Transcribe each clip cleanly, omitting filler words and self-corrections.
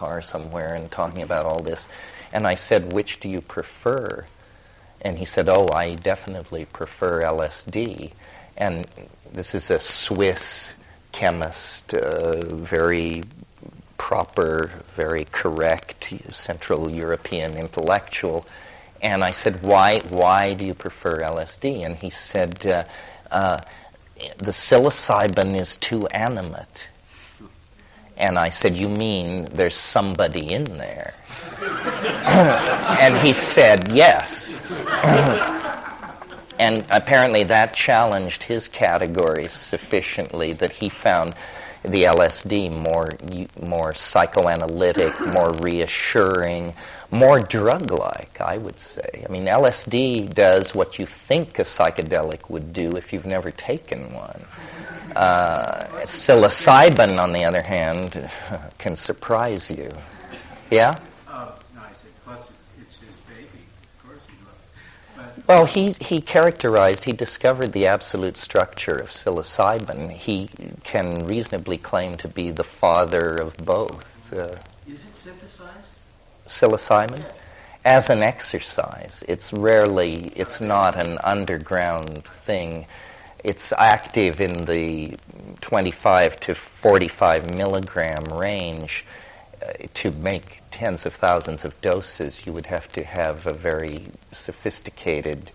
car somewhere and talking about all this. And I said, which do you prefer? And he said, oh, I definitely prefer LSD. And this is a Swiss chemist, very proper, very correct Central European intellectual. And I said, why do you prefer LSD? And he said, the psilocybin is too animate. And I said, you mean there's somebody in there? And he said, yes. And apparently that challenged his categories sufficiently that he found the LSD more psychoanalytic, more reassuring, more drug-like, I would say. I mean, LSD does what you think a psychedelic would do if you've never taken one. Psilocybin, on the other hand, can surprise you. Yeah? No, I said, plus it's his baby. Of course he loves it. Well, he discovered the absolute structure of psilocybin. He can reasonably claim to be the father of both. Is it synthesized? Psilocybin? Yes. As an exercise. It's not an underground thing. It's active in the 25 to 45 milligram range. To make tens of thousands of doses, you would have to have a very sophisticated,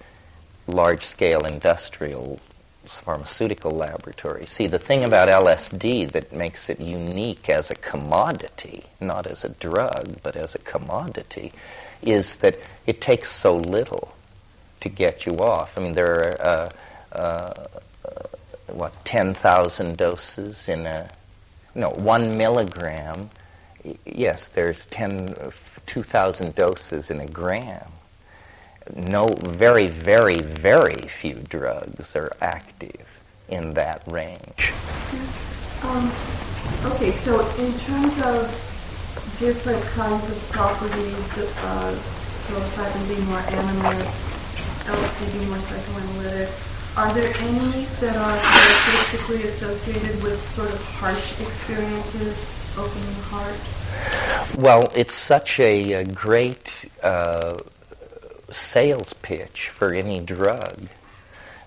large-scale industrial pharmaceutical laboratory. See, the thing about LSD that makes it unique as a commodity, not as a drug, but as a commodity, is that it takes so little to get you off. I mean, there are 10,000 doses in 1 milligram. Yes, there's 2,000 doses in a gram. No, very, very, very few drugs are active in that range. Okay, so in terms of different kinds of properties, psilocybin being more animate, LSD being more psychoanalytic, are there any that are characteristically associated with sort of harsh experiences, opening the heart? Well, it's such a great sales pitch for any drug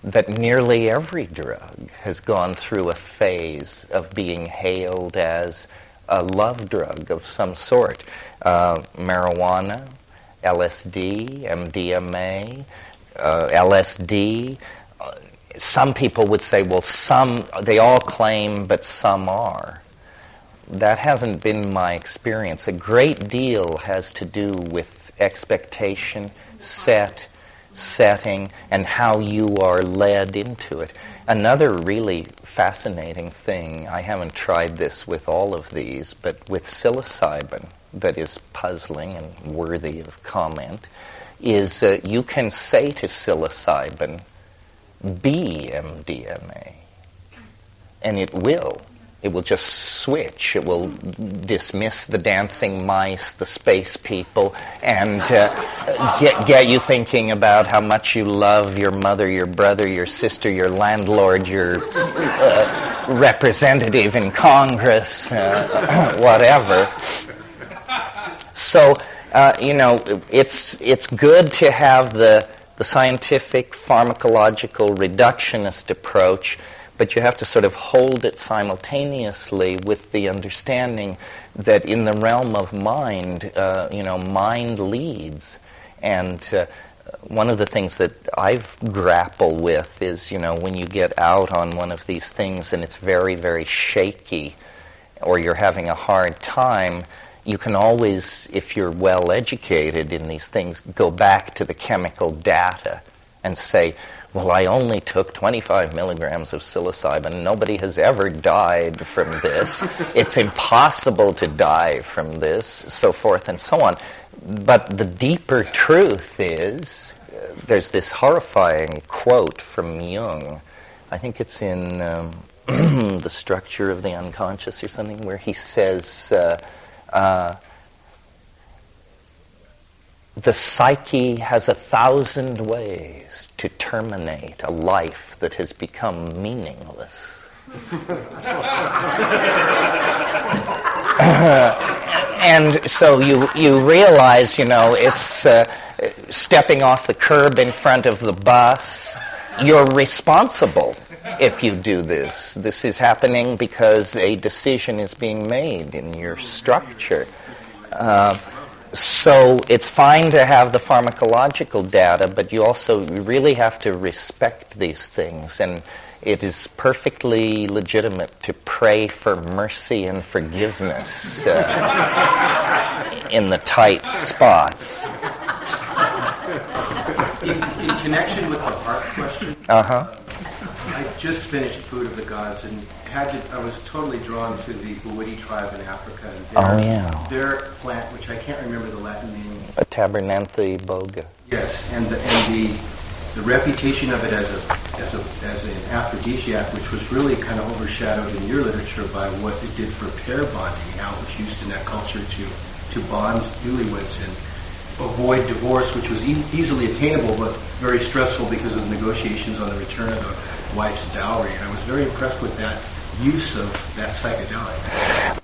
that nearly every drug has gone through a phase of being hailed as a love drug of some sort. Marijuana, LSD, MDMA, LSD. Some people would say, well, they all claim, but some are. That hasn't been my experience. A great deal has to do with expectation, setting, and how you are led into it. Another really fascinating thing, I haven't tried this with all of these, but with psilocybin, that is puzzling and worthy of comment, is you can say to psilocybin, be MDMA, and it will. It will just switch. It will dismiss the dancing mice, the space people, and get you thinking about how much you love your mother, your brother, your sister, your landlord, your representative in Congress, whatever. So, it's good to have the scientific pharmacological reductionist approach, but you have to sort of hold it simultaneously with the understanding that in the realm of mind, mind leads. And one of the things that I've grappled with is, when you get out on one of these things and it's very, very shaky, or you're having a hard time, you can always, if you're well educated in these things, go back to the chemical data and say, well, I only took 25 milligrams of psilocybin. Nobody has ever died from this. It's impossible to die from this, so forth and so on. But the deeper truth is, there's this horrifying quote from Jung. I think it's in The Structure of the Unconscious or something, where he says, the psyche has 1,000 ways to terminate a life that has become meaningless. And so you realize, it's stepping off the curb in front of the bus. You're responsible if you do this. This is happening because a decision is being made in your structure. So it's fine to have the pharmacological data, but you also really have to respect these things. And it is perfectly legitimate to pray for mercy and forgiveness in the tight spots. In connection with the heart question, I just finished Food of the Gods and I was totally drawn to the Buwiti tribe in Africa. And their plant, which I can't remember the Latin name. A Tabernanthe boga. Yes, and the reputation of it as an aphrodisiac, which was really kind of overshadowed in your literature by what it did for pair bonding, and how it was used in that culture to bond newlyweds and avoid divorce, which was easily attainable but very stressful because of negotiations on the return of the wife's dowry. And I was very impressed with that use of that psychedelic.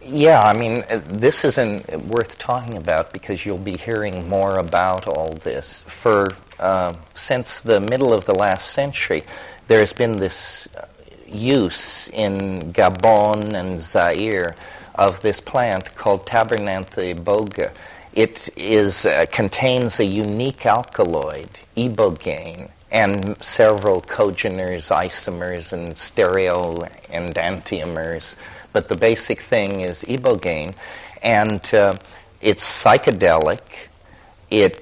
Yeah, I mean, this isn't worth talking about because you'll be hearing more about all this. Since the middle of the last century, there's been this use in Gabon and Zaire of this plant called Tabernanthe boga. It contains a unique alkaloid, ibogaine, and several cogeners, isomers, and stereo and enantiomers. But the basic thing is ibogaine, and it's psychedelic. It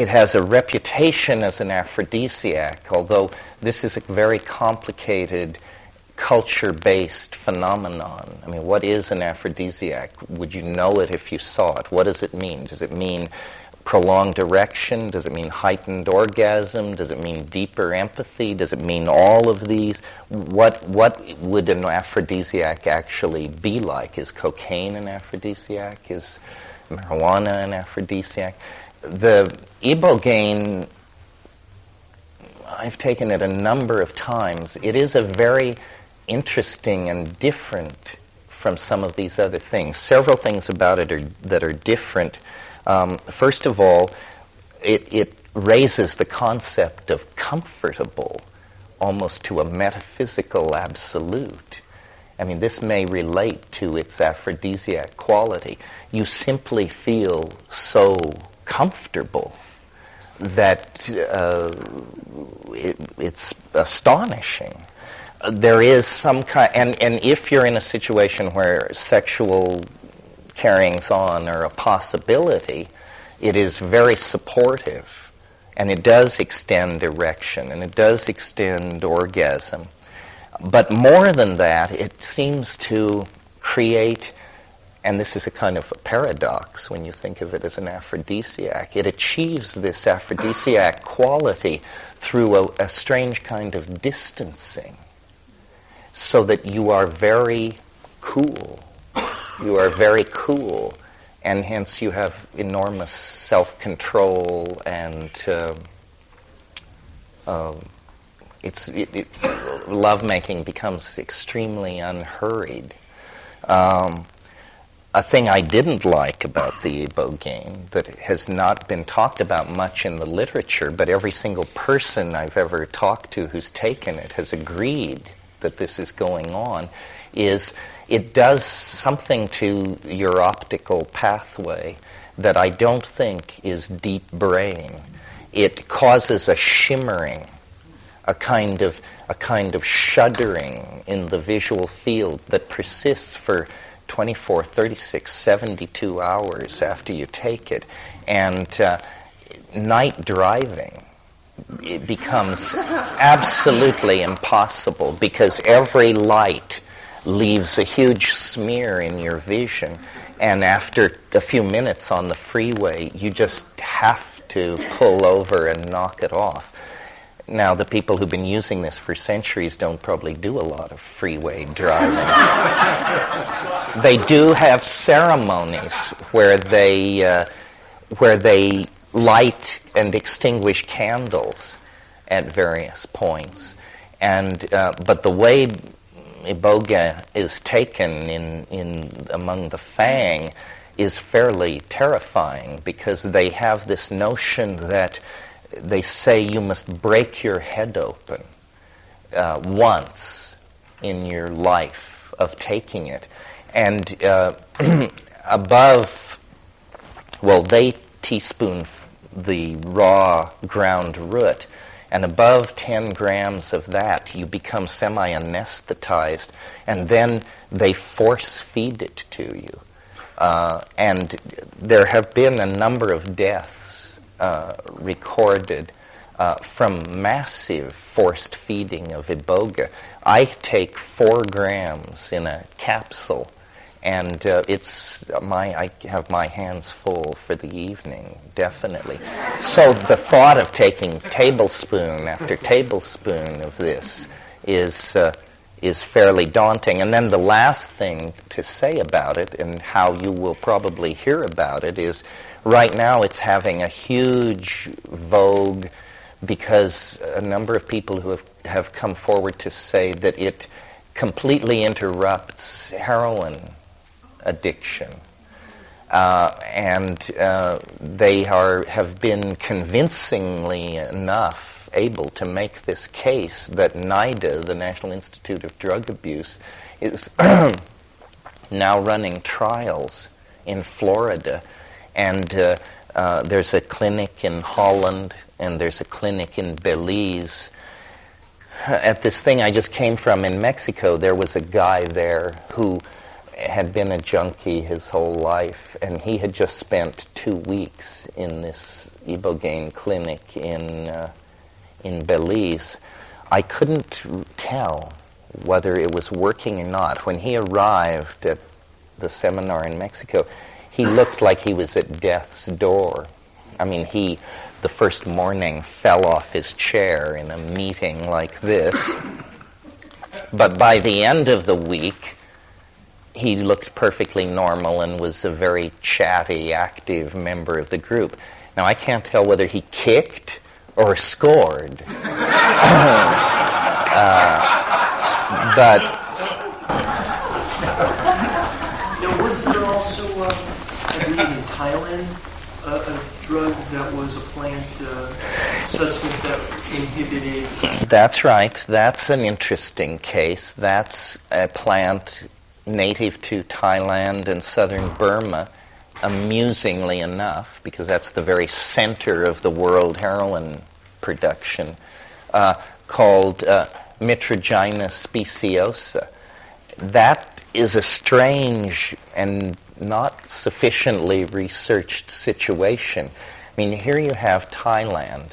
has a reputation as an aphrodisiac, although this is a very complicated culture-based phenomenon. I mean, what is an aphrodisiac? Would you know it if you saw it? What does it mean? Does it mean prolonged erection? Does it mean heightened orgasm? Does it mean deeper empathy? Does it mean all of these? What would an aphrodisiac actually be like? Is cocaine an aphrodisiac? Is marijuana an aphrodisiac? The ibogaine, I've taken it a number of times. It is a very interesting and different from some of these other things. Several things about it that are different. First of all, it raises the concept of comfortable almost to a metaphysical absolute. I mean, this may relate to its aphrodisiac quality. You simply feel so comfortable that it's astonishing. There is some kind, and if you're in a situation where sexual carryings on are a possibility, it is very supportive, and it does extend erection, and it does extend orgasm. But more than that, it seems to create, and this is a kind of a paradox when you think of it as an aphrodisiac, it achieves this aphrodisiac quality through a strange kind of distancing, so that you are very cool. You are very cool, and hence you have enormous self-control, and lovemaking becomes extremely unhurried. A thing I didn't like about the ibogaine that has not been talked about much in the literature, but every single person I've ever talked to who's taken it has agreed that this is going on, is it does something to your optical pathway that I don't think is deep brain. It causes a shimmering, a kind of shuddering in the visual field that persists for 24, 36, 72 hours after you take it. And night driving, it becomes absolutely impossible because every light leaves a huge smear in your vision, and after a few minutes on the freeway, you just have to pull over and knock it off. Now, the people who've been using this for centuries don't probably do a lot of freeway driving. They do have ceremonies where they light and extinguish candles at various points, and but the way iboga is taken in among the Fang is fairly terrifying, because they have this notion that they say you must break your head open once in your life of taking it. And above, well, they teaspoon the raw ground root, and above 10 grams of that, you become semi-anesthetized, and then they force feed it to you. And there have been a number of deaths recorded from massive forced feeding of iboga. I take 4 grams in a capsule, and I have my hands full for the evening, definitely. So the thought of taking tablespoon after tablespoon of this is fairly daunting. And then the last thing to say about it, and how you will probably hear about it, is right now it's having a huge vogue, because a number of people who have come forward to say that it completely interrupts heroin addiction. And they have been convincingly enough able to make this case that NIDA, the National Institute of Drug Abuse, is now running trials in Florida. And there's a clinic in Holland, and there's a clinic in Belize. At this thing I just came from in Mexico, there was a guy there who had been a junkie his whole life, and he had just spent 2 weeks in this ibogaine clinic in Belize. I couldn't tell whether it was working or not. When he arrived at the seminar in Mexico, he looked like he was at death's door. I mean, the first morning, fell off his chair in a meeting like this. But by the end of the week, he looked perfectly normal and was a very chatty, active member of the group. Now, I can't tell whether he kicked or scored. But now, was there also, I believe in Thailand, a drug that was a plant substance that inhibited? That's right. That's an interesting case. That's a plant native to Thailand and southern Burma, amusingly enough, because that's the very center of the world heroin production, called Mitragyna speciosa. That is a strange and not sufficiently researched situation. I mean, here you have Thailand,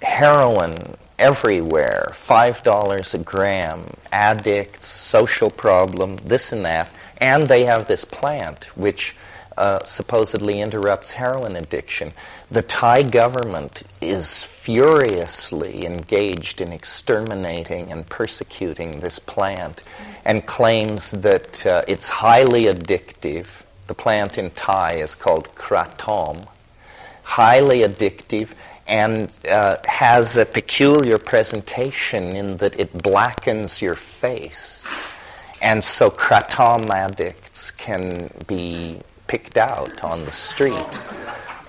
heroin everywhere, $5 a gram, addicts, social problem, this and that, and they have this plant which supposedly interrupts heroin addiction. The Thai government is furiously engaged in exterminating and persecuting this plant, and claims that it's highly addictive. The plant in Thai is called kratom, highly addictive, and has a peculiar presentation in that it blackens your face. And so kratom addicts can be picked out on the street.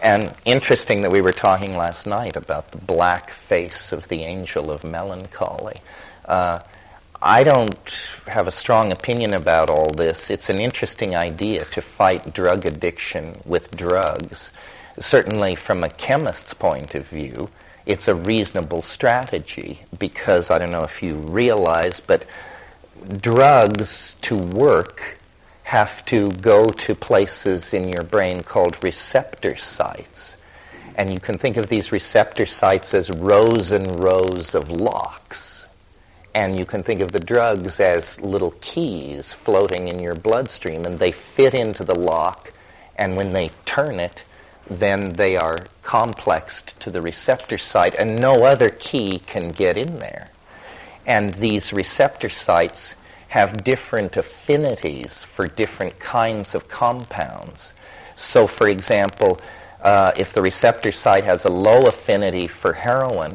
And interesting that we were talking last night about the black face of the angel of melancholy. I don't have a strong opinion about all this. It's an interesting idea to fight drug addiction with drugs. Certainly from a chemist's point of view, it's a reasonable strategy, because I don't know if you realize, but drugs to work have to go to places in your brain called receptor sites. And you can think of these receptor sites as rows and rows of locks. And you can think of the drugs as little keys floating in your bloodstream, and they fit into the lock, and when they turn it, then they are complexed to the receptor site, and no other key can get in there. And these receptor sites have different affinities for different kinds of compounds. So, for example, if the receptor site has a low affinity for heroin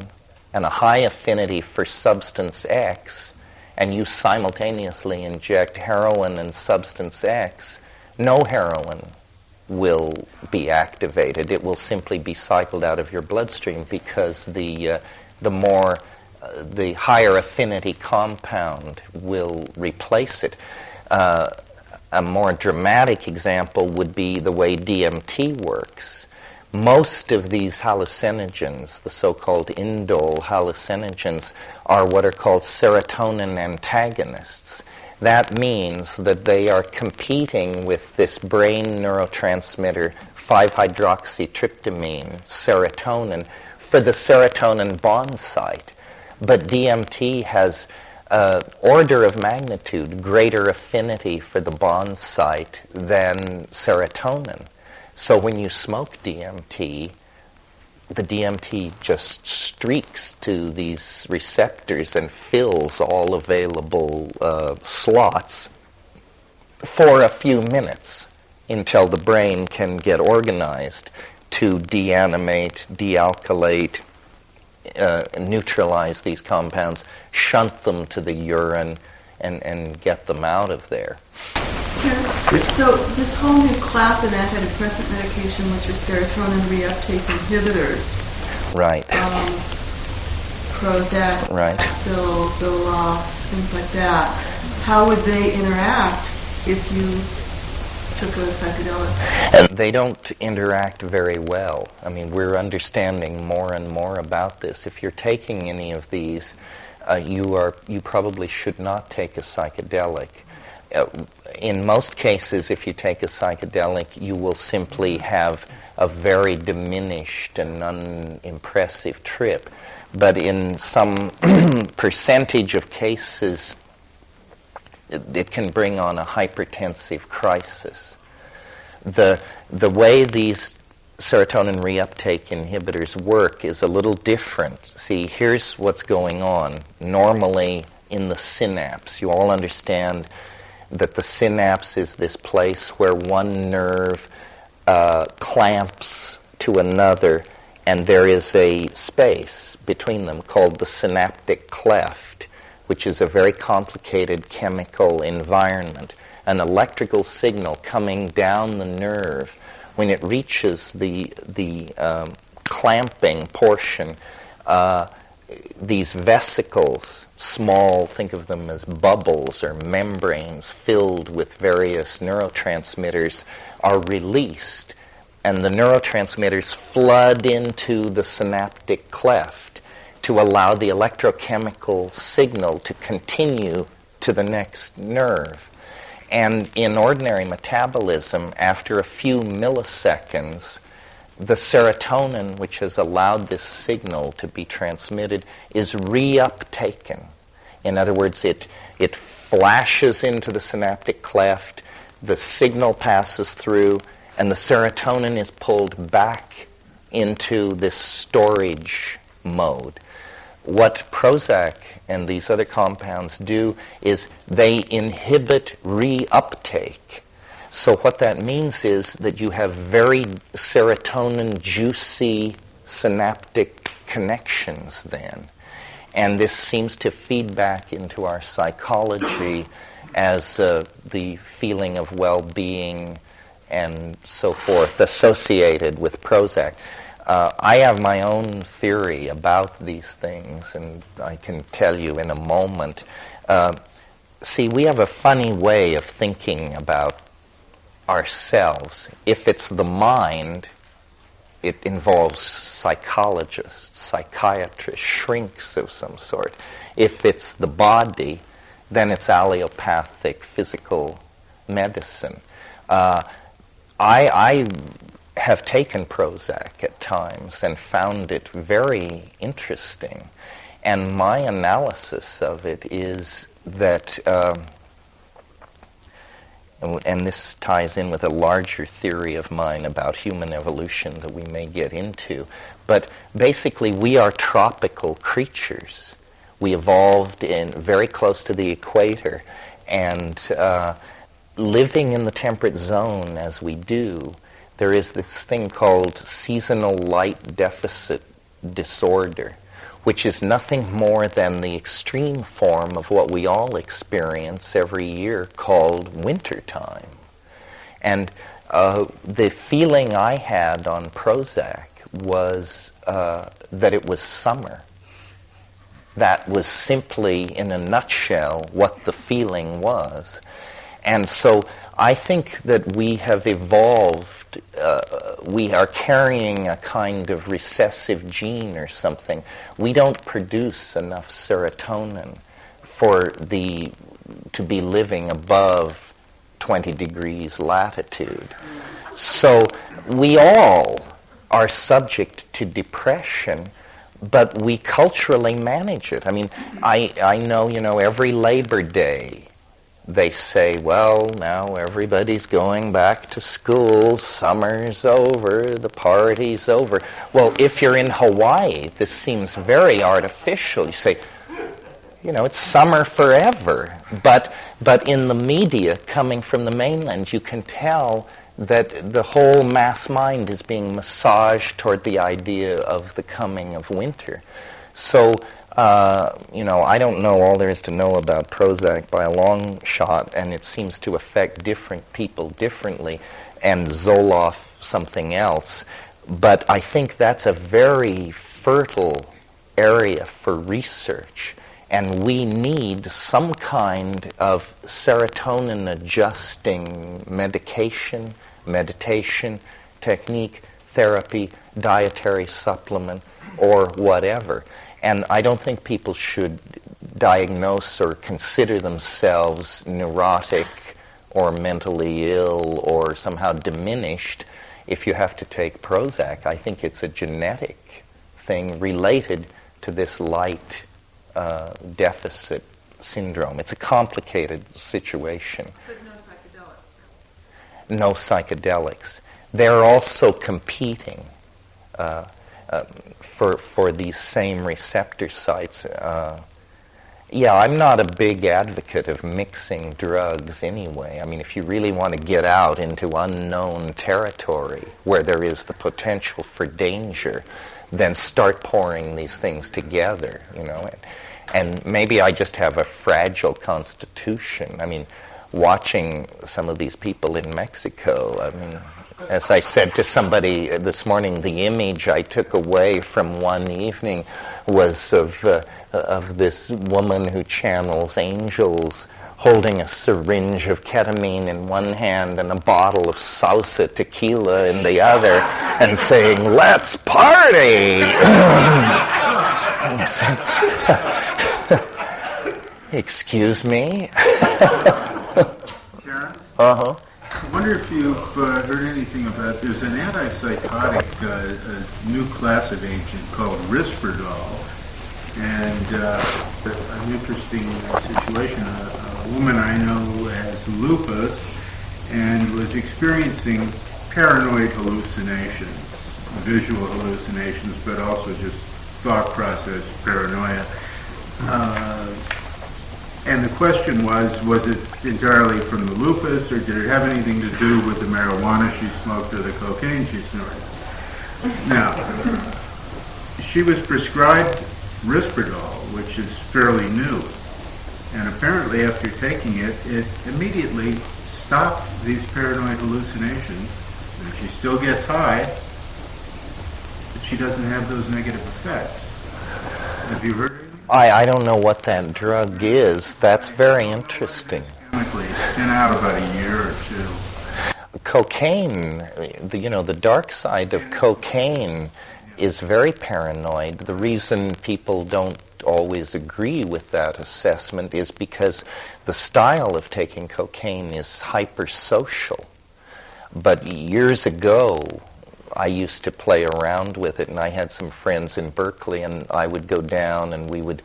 and a high affinity for substance X, and you simultaneously inject heroin and substance X, no heroin will be activated. It will simply be cycled out of your bloodstream because the higher affinity compound will replace it. A more dramatic example would be the way DMT works. Most of these hallucinogens, the so-called indole hallucinogens, are what are called serotonin antagonists. That means that they are competing with this brain neurotransmitter 5-hydroxytryptamine, serotonin, for the serotonin bond site. But DMT has order of magnitude greater affinity for the bond site than serotonin. So when you smoke DMT, the DMT just streaks to these receptors and fills all available slots for a few minutes until the brain can get organized to deanimate, dealkylate, neutralize these compounds, shunt them to the urine, and get them out of there. So this whole new class of antidepressant medication, which are serotonin reuptake inhibitors, right? Prozac, right, Zoloft, things like that. How would they interact if you took a psychedelic? And they don't interact very well. I mean, we're understanding more and more about this. If you're taking any of these, you probably should not take a psychedelic. In most cases, if you take a psychedelic, you will simply have a very diminished and unimpressive trip. But in some percentage of cases, it can bring on a hypertensive crisis. The way these serotonin reuptake inhibitors work is a little different. See, here's what's going on. Normally, in the synapse, you all understand that the synapse is this place where one nerve clamps to another, and there is a space between them called the synaptic cleft, which is a very complicated chemical environment. An electrical signal coming down the nerve, when it reaches the clamping portion, these vesicles, small, think of them as bubbles or membranes filled with various neurotransmitters, are released, and the neurotransmitters flood into the synaptic cleft to allow the electrochemical signal to continue to the next nerve. And in ordinary metabolism, after a few milliseconds, the serotonin, which has allowed this signal to be transmitted, is reuptaken. In other words, it flashes into the synaptic cleft, the signal passes through, and the serotonin is pulled back into this storage mode. What Prozac and these other compounds do is they inhibit reuptake. So what that means is that you have very serotonin-juicy synaptic connections then. And this seems to feed back into our psychology as the feeling of well-being and so forth associated with Prozac. I have my own theory about these things, and I can tell you in a moment. See, we have a funny way of thinking about ourselves. If it's the mind, it involves psychologists, psychiatrists, shrinks of some sort. If it's the body, then it's allopathic physical medicine. I have taken Prozac at times and found it very interesting. And my analysis of it is that, and this ties in with a larger theory of mine about human evolution that we may get into, but basically we are tropical creatures. We evolved in very close to the equator, and living in the temperate zone as we do, there is this thing called seasonal light deficit disorder, which is nothing more than the extreme form of what we all experience every year called wintertime. And the feeling I had on Prozac was that it was summer. That was simply, in a nutshell, what the feeling was. And so I think that we have evolved, we are carrying a kind of recessive gene or something. We don't produce enough serotonin to be living above 20 degrees latitude. So we all are subject to depression, but we culturally manage it. I mean, I know, every Labor Day they say, well, now everybody's going back to school, summer's over, the party's over. Well, if you're in Hawaii, this seems very artificial. You say, it's summer forever. But in the media coming from the mainland, you can tell that the whole mass mind is being massaged toward the idea of the coming of winter. So, I don't know all there is to know about Prozac by a long shot, and it seems to affect different people differently, and Zoloft something else. But I think that's a very fertile area for research, and we need some kind of serotonin adjusting medication, meditation, technique, therapy, dietary supplement, or whatever. And I don't think people should diagnose or consider themselves neurotic or mentally ill or somehow diminished if you have to take Prozac. I think it's a genetic thing related to this light deficit syndrome. It's a complicated situation. But no psychedelics. No psychedelics. They're also competing for these same receptor sites. I'm not a big advocate of mixing drugs anyway. I mean, if you really want to get out into unknown territory where there is the potential for danger, then start pouring these things together, And maybe I just have a fragile constitution. I mean, watching some of these people in Mexico, as I said to somebody this morning, the image I took away from one evening was of this woman who channels angels holding a syringe of ketamine in one hand and a bottle of salsa tequila in the other and saying, "Let's party!" Excuse me? Terence? Uh-huh. I wonder if you've heard anything about, there's an antipsychotic, a new class of agent called Risperdal, and an interesting situation. A woman I know has lupus and was experiencing paranoid hallucinations, visual hallucinations, but also just thought process paranoia. And the question was it entirely from the lupus, or did it have anything to do with the marijuana she smoked or the cocaine she snorted? Now, she was prescribed Risperdal, which is fairly new. And apparently after taking it, it immediately stopped these paranoid hallucinations. And she still gets high, but she doesn't have those negative effects. Have you heard of it? I don't know what that drug is. That's very interesting. Chemically, it's been out about a year or two. Cocaine, the dark side of cocaine is very paranoid. The reason people don't always agree with that assessment is because the style of taking cocaine is hypersocial. But years ago, I used to play around with it, and I had some friends in Berkeley, and I would go down and we would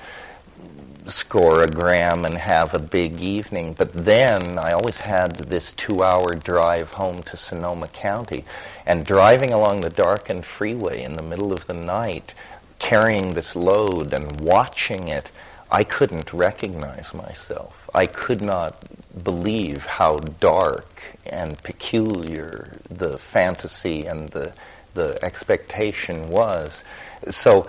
score a gram and have a big evening. But then I always had this 2-hour drive home to Sonoma County, and driving along the darkened freeway in the middle of the night, carrying this load and watching it, I couldn't recognize myself. I could not believe how dark and peculiar the fantasy and the the expectation was. So,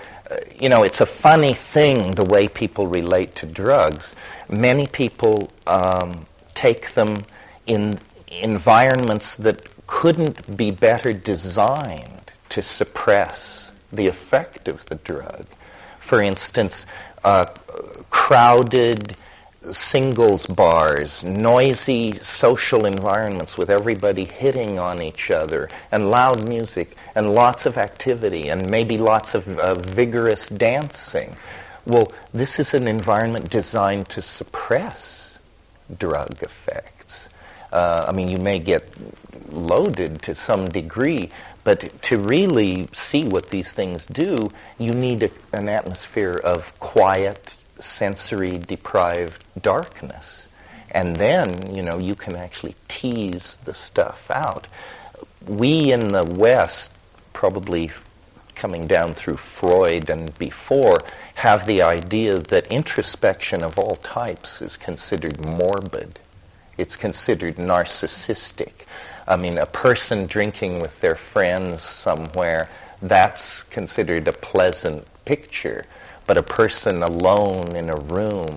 it's a funny thing the way people relate to drugs. Many people take them in environments that couldn't be better designed to suppress the effect of the drug. For instance, crowded singles bars, noisy social environments with everybody hitting on each other, and loud music, and lots of activity, and maybe lots of vigorous dancing. Well, this is an environment designed to suppress drug effects. You may get loaded to some degree, but to really see what these things do, you need an atmosphere of quiet, sensory-deprived darkness. And then, you can actually tease the stuff out. We in the West, probably coming down through Freud and before, have the idea that introspection of all types is considered morbid. It's considered narcissistic. A person drinking with their friends somewhere, that's considered a pleasant picture. But a person alone in a room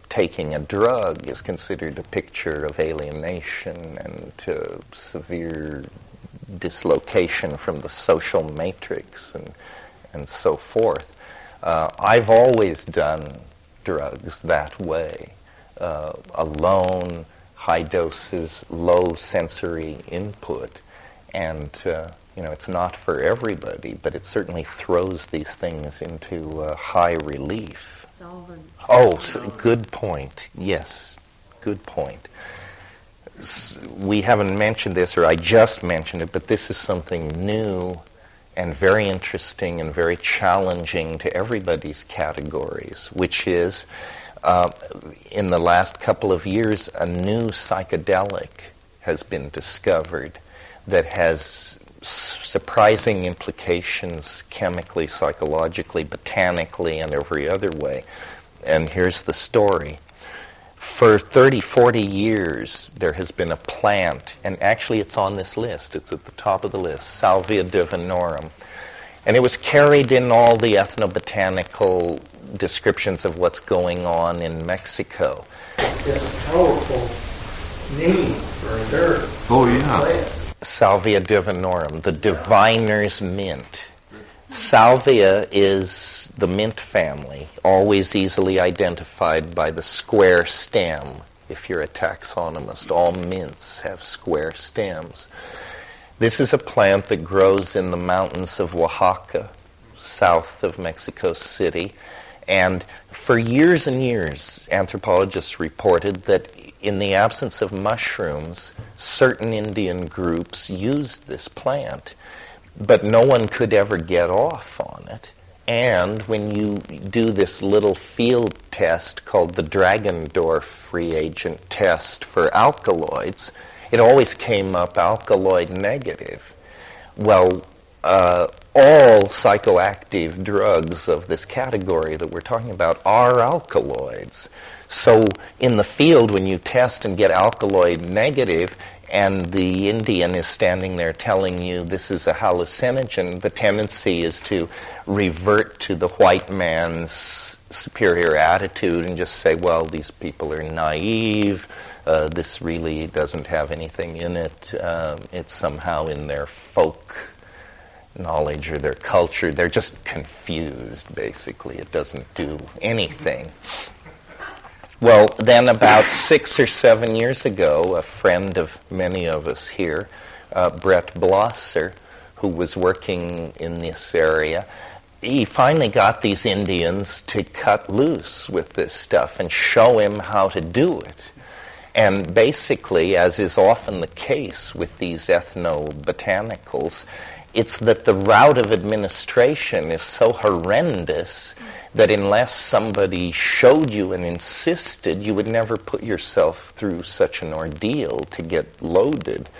taking a drug is considered a picture of alienation and severe dislocation from the social matrix and so forth. I've always done drugs that way, alone, high doses, low sensory input, and it's not for everybody, but it certainly throws these things into high relief. Good point. Yes, good point. We haven't mentioned this, or I just mentioned it, but this is something new and very interesting and very challenging to everybody's categories, which is, in the last couple of years, a new psychedelic has been discovered that has surprising implications chemically, psychologically, botanically, and every other way. And here's the story. For 30, 40 years, there has been a plant, and actually it's on this list. It's at the top of the list, Salvia divinorum. And it was carried in all the ethnobotanical descriptions of what's going on in Mexico. It's a powerful name for a herb. Oh, yeah. Salvia divinorum, the diviner's mint. Salvia is the mint family, always easily identified by the square stem. If you're a taxonomist, all mints have square stems. This is a plant that grows in the mountains of Oaxaca, south of Mexico City. And for years and years, anthropologists reported that in the absence of mushrooms, certain Indian groups used this plant, but no one could ever get off on it. And when you do this little field test called the Dragendorf reagent test for alkaloids, it always came up alkaloid negative. Well, all psychoactive drugs of this category that we're talking about are alkaloids. So in the field, when you test and get alkaloid negative, and the Indian is standing there telling you this is a hallucinogen, the tendency is to revert to the white man's superior attitude and just say, well, these people are naive, this really doesn't have anything in it, it's somehow in their folk knowledge or their culture. They're just confused, basically. It doesn't do anything. Well, then about 6 or 7 years ago, a friend of many of us here, Brett Blosser, who was working in this area, he finally got these Indians to cut loose with this stuff and show him how to do it. And basically, as is often the case with these ethnobotanicals, it's that the route of administration is so horrendous that unless somebody showed you and insisted, you would never put yourself through such an ordeal to get loaded.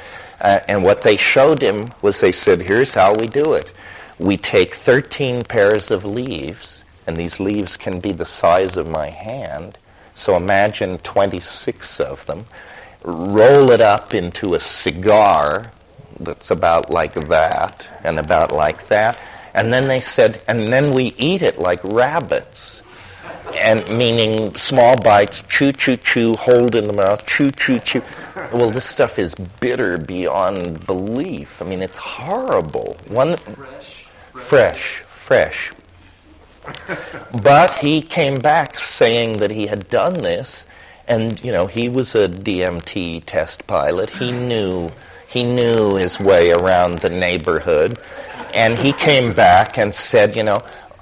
And what they showed him was they said, here's how we do it. We take 13 pairs of leaves, and these leaves can be the size of my hand, so imagine 26 of them, roll it up into a cigar, that's about like that and about like that. And then they said, and then we eat it like rabbits. And meaning small bites, chew, chew, chew, hold in the mouth, chew, chew, chew. Well, this stuff is bitter beyond belief. I mean, it's horrible. Fresh. But he came back saying that he had done this, and he was a DMT test pilot. He knew his way around the neighborhood, and he came back and said,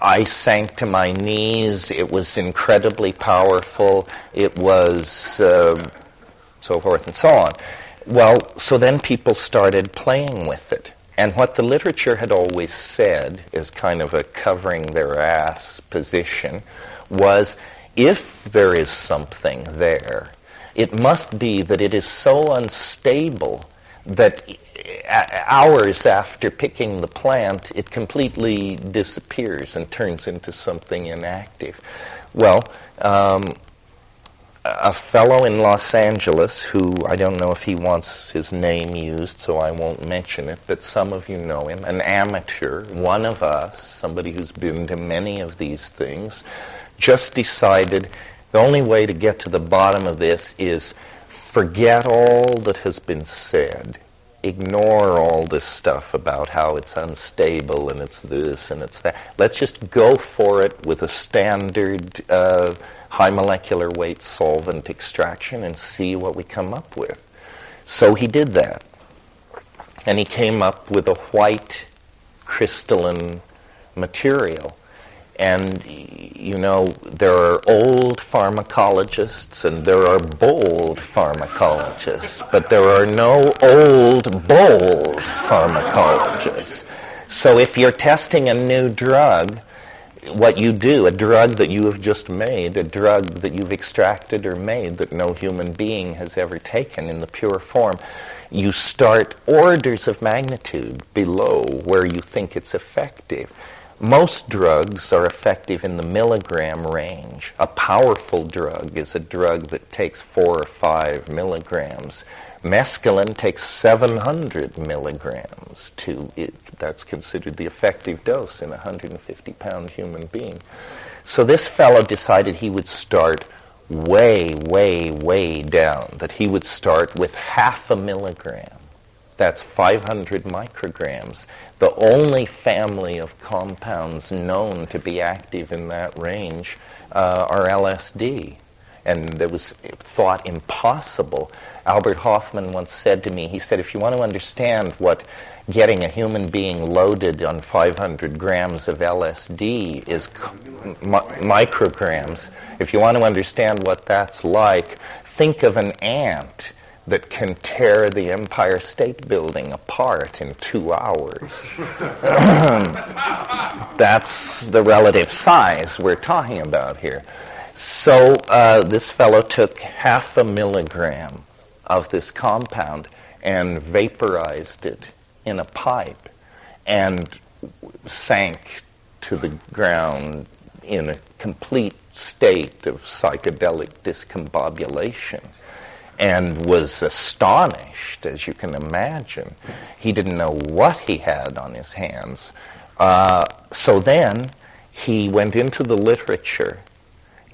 I sank to my knees. It was incredibly powerful. It was so forth and so on. Well, so then people started playing with it. And what the literature had always said, as kind of a covering their ass position, was if there is something there, it must be that it is so unstable that hours after picking the plant, it completely disappears and turns into something inactive. Well, a fellow in Los Angeles who, I don't know if he wants his name used, so I won't mention it, but some of you know him, an amateur, one of us, somebody who's been to many of these things, just decided the only way to get to the bottom of this is forget all that has been said. Ignore all this stuff about how it's unstable and it's this and it's that. Let's just go for it with a standard high molecular weight solvent extraction and see what we come up with. So he did that. And he came up with a white crystalline material. And, there are old pharmacologists and there are bold pharmacologists, but there are no old, bold pharmacologists. So if you're testing a new drug, what you do, a drug that you have just made, a drug that you've extracted or made that no human being has ever taken in the pure form, you start orders of magnitude below where you think it's effective. Most drugs are effective in the milligram range. A powerful drug is a drug that takes 4 or 5 milligrams. Mescaline takes 700 milligrams to it. That's considered the effective dose in a 150-pound human being. So this fellow decided he would start way, way, way down, that he would start with 0.5 milligram. That's 500 micrograms. The only family of compounds known to be active in that range are LSD. And it was thought impossible. Albert Hoffman once said to me, he said, if you want to understand what getting a human being loaded on 500 grams of LSD is micrograms, if you want to understand what that's like, think of an ant that can tear the Empire State Building apart in 2 hours. That's the relative size we're talking about here. So this fellow took 0.5 milligram of this compound and vaporized it in a pipe and sank to the ground in a complete state of psychedelic discombobulation, and was astonished, as you can imagine. He didn't know what he had on his hands. So then he went into the literature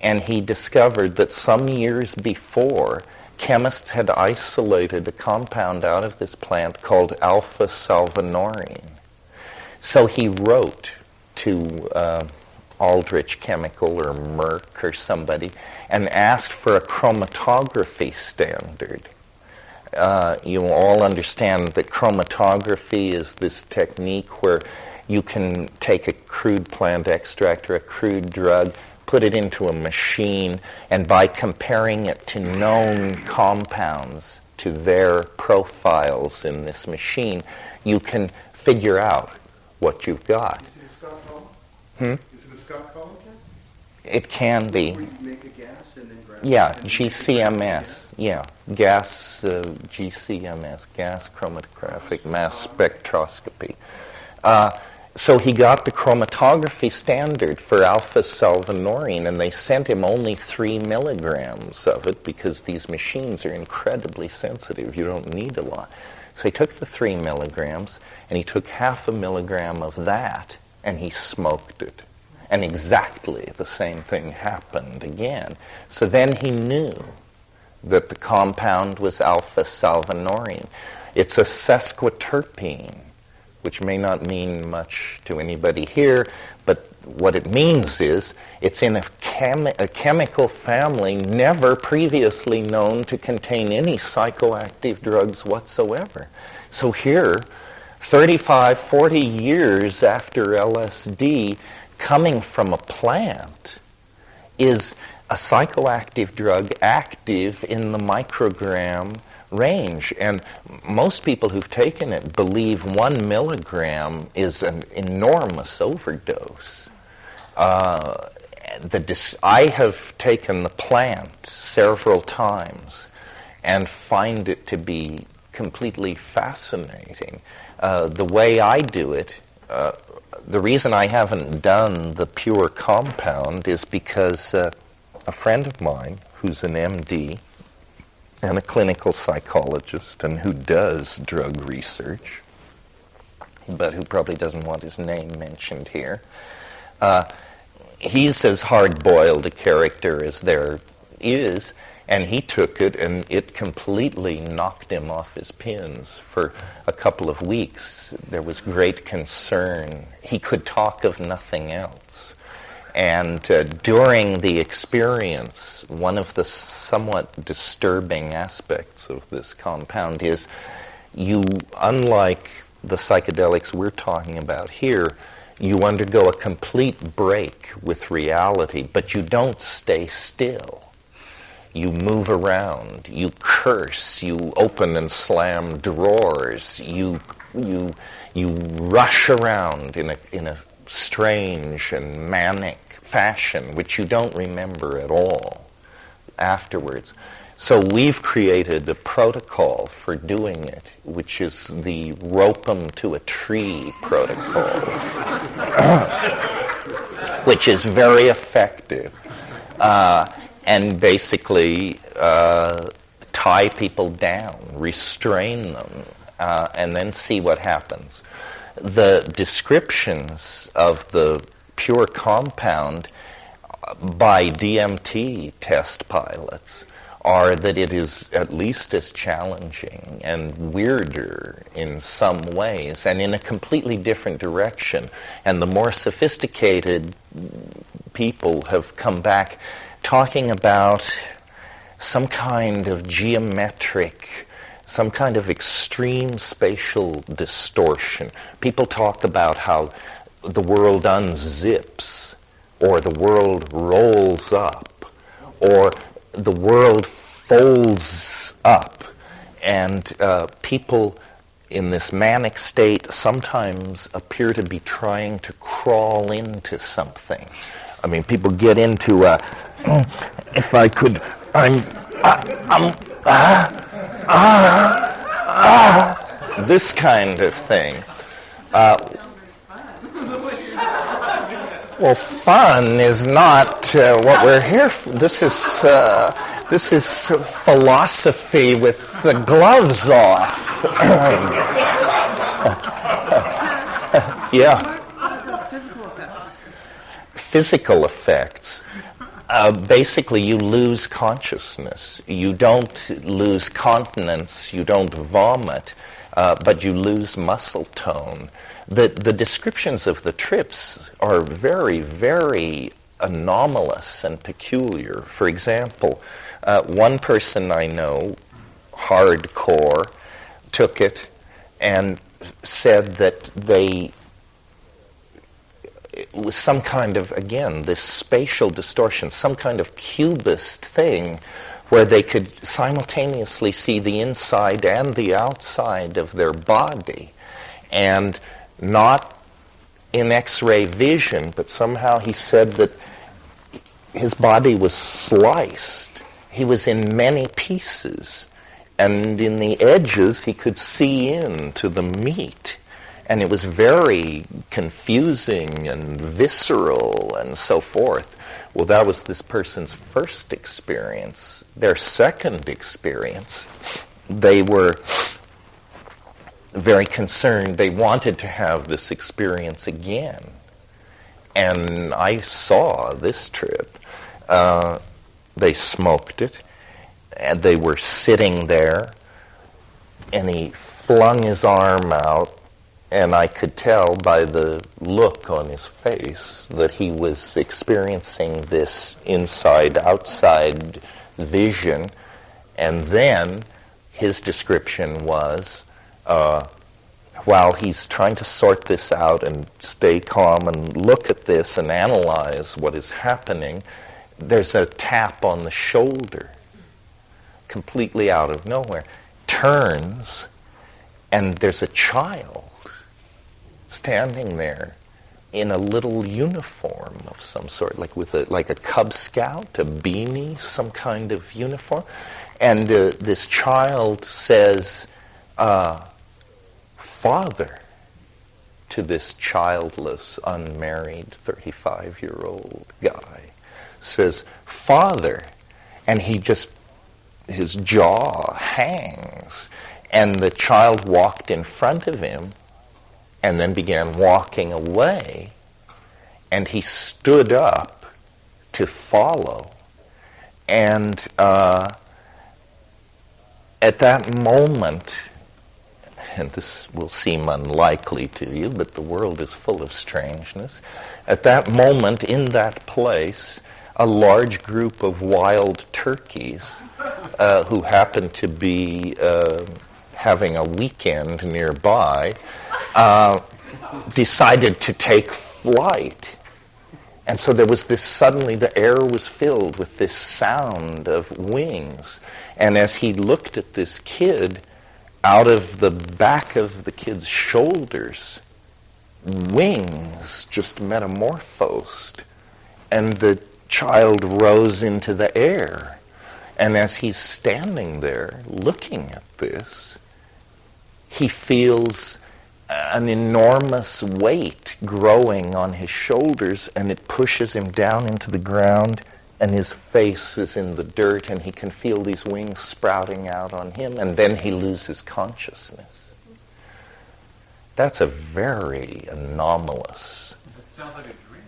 and he discovered that some years before, chemists had isolated a compound out of this plant called alpha-salvinorin. So he wrote to Aldrich Chemical or Merck or somebody and asked for a chromatography standard. You all understand that chromatography is this technique where you can take a crude plant extract or a crude drug, put it into a machine, and by comparing it to known compounds, to their profiles in this machine, you can figure out what you've got. Is it a Scott column? Hmm? Is it a Scott column? It can be. Where you make a gas and then grab Yeah, it and GCMS. Yeah, gas, GCMS, gas chromatographic mass spectroscopy. So he got the chromatography standard for alpha-salvinorin, and they sent him only 3 milligrams of it because these machines are incredibly sensitive. You don't need a lot. So he took the 3 milligrams, and he took half a milligram of that, and he smoked it. And exactly the same thing happened again. So then he knew that the compound was alpha-salvinorin. It's a sesquiterpene, which may not mean much to anybody here, but what it means is it's in a chemical family never previously known to contain any psychoactive drugs whatsoever. So here, 35, 40 years after LSD, coming from a plant, is a psychoactive drug active in the microgram range. And most people who've taken it believe 1 milligram is an enormous overdose. I have taken the plant several times and find it to be completely fascinating. The way I do it, the reason I haven't done the pure compound is because a friend of mine who's an MD and a clinical psychologist and who does drug research, but who probably doesn't want his name mentioned here, he's as hard-boiled a character as there is, and he took it, and it completely knocked him off his pins. For a couple of weeks, there was great concern. He could talk of nothing else. And during the experience, one of the somewhat disturbing aspects of this compound is you, unlike the psychedelics we're talking about here, you undergo a complete break with reality, but you don't stay still. You move around, you curse, you open and slam drawers, you rush around in a strange and manic fashion, which you don't remember at all afterwards. So we've created a protocol for doing it, which is the rope 'em to a tree protocol, which is very effective. And basically tie people down, restrain them, and then see what happens. The descriptions of the pure compound by DMT test pilots are that it is at least as challenging and weirder in some ways and in a completely different direction. And the more sophisticated people have come back talking about some kind of geometric, some kind of extreme spatial distortion. People talk about how the world unzips, or the world rolls up, or the world folds up. And people in this manic state sometimes appear to be trying to crawl into something. I mean, people get into if I could, this kind of thing. Well, fun is not what we're here for. This is philosophy with the gloves off. Yeah. Physical effects. Basically, you lose consciousness. You don't lose continence. You don't vomit, but you lose muscle tone. The descriptions of the trips are very, very anomalous and peculiar. For example, one person I know, hardcore, took it and said that it was some kind of, again, this spatial distortion, some kind of cubist thing where they could simultaneously see the inside and the outside of their body. And not in X-ray vision, but somehow he said that his body was sliced. He was in many pieces. And in the edges, he could see into the meat. And it was very confusing and visceral and so forth. Well, that was this person's first experience. Their second experience, they were very concerned. They wanted to have this experience again. And I saw this trip. They smoked it, and they were sitting there, and he flung his arm out, and I could tell by the look on his face that he was experiencing this inside-outside vision. And then his description was, while he's trying to sort this out and stay calm and look at this and analyze what is happening, there's a tap on the shoulder, completely out of nowhere. Turns, and there's a child standing there in a little uniform of some sort, like a Cub Scout, a beanie, some kind of uniform. And this child says, "Father," to this childless, unmarried, 35-year-old guy. Says, "Father." And his jaw hangs. And the child walked in front of him and then began walking away. And he stood up to follow. And at that moment, and this will seem unlikely to you, but the world is full of strangeness. At that moment, in that place, a large group of wild turkeys who happened to be having a weekend nearby decided to take flight. And so there was this, suddenly the air was filled with this sound of wings. And as he looked at this kid, out of the back of the kid's shoulders, wings just metamorphosed. And the child rose into the air. And as he's standing there looking at this, he feels an enormous weight growing on his shoulders, and it pushes him down into the ground, and his face is in the dirt, and he can feel these wings sprouting out on him, and then he loses consciousness. That's a very anomalous. It sounds like a dream.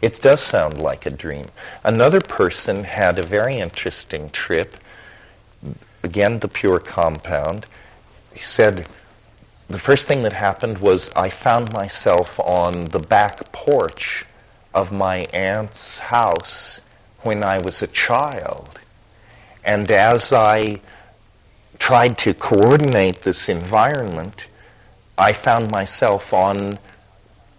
It does sound like a dream. Another person had a very interesting trip. Again, the pure compound. He said, the first thing that happened was I found myself on the back porch of my aunt's house when I was a child. And as I tried to coordinate this environment, I found myself on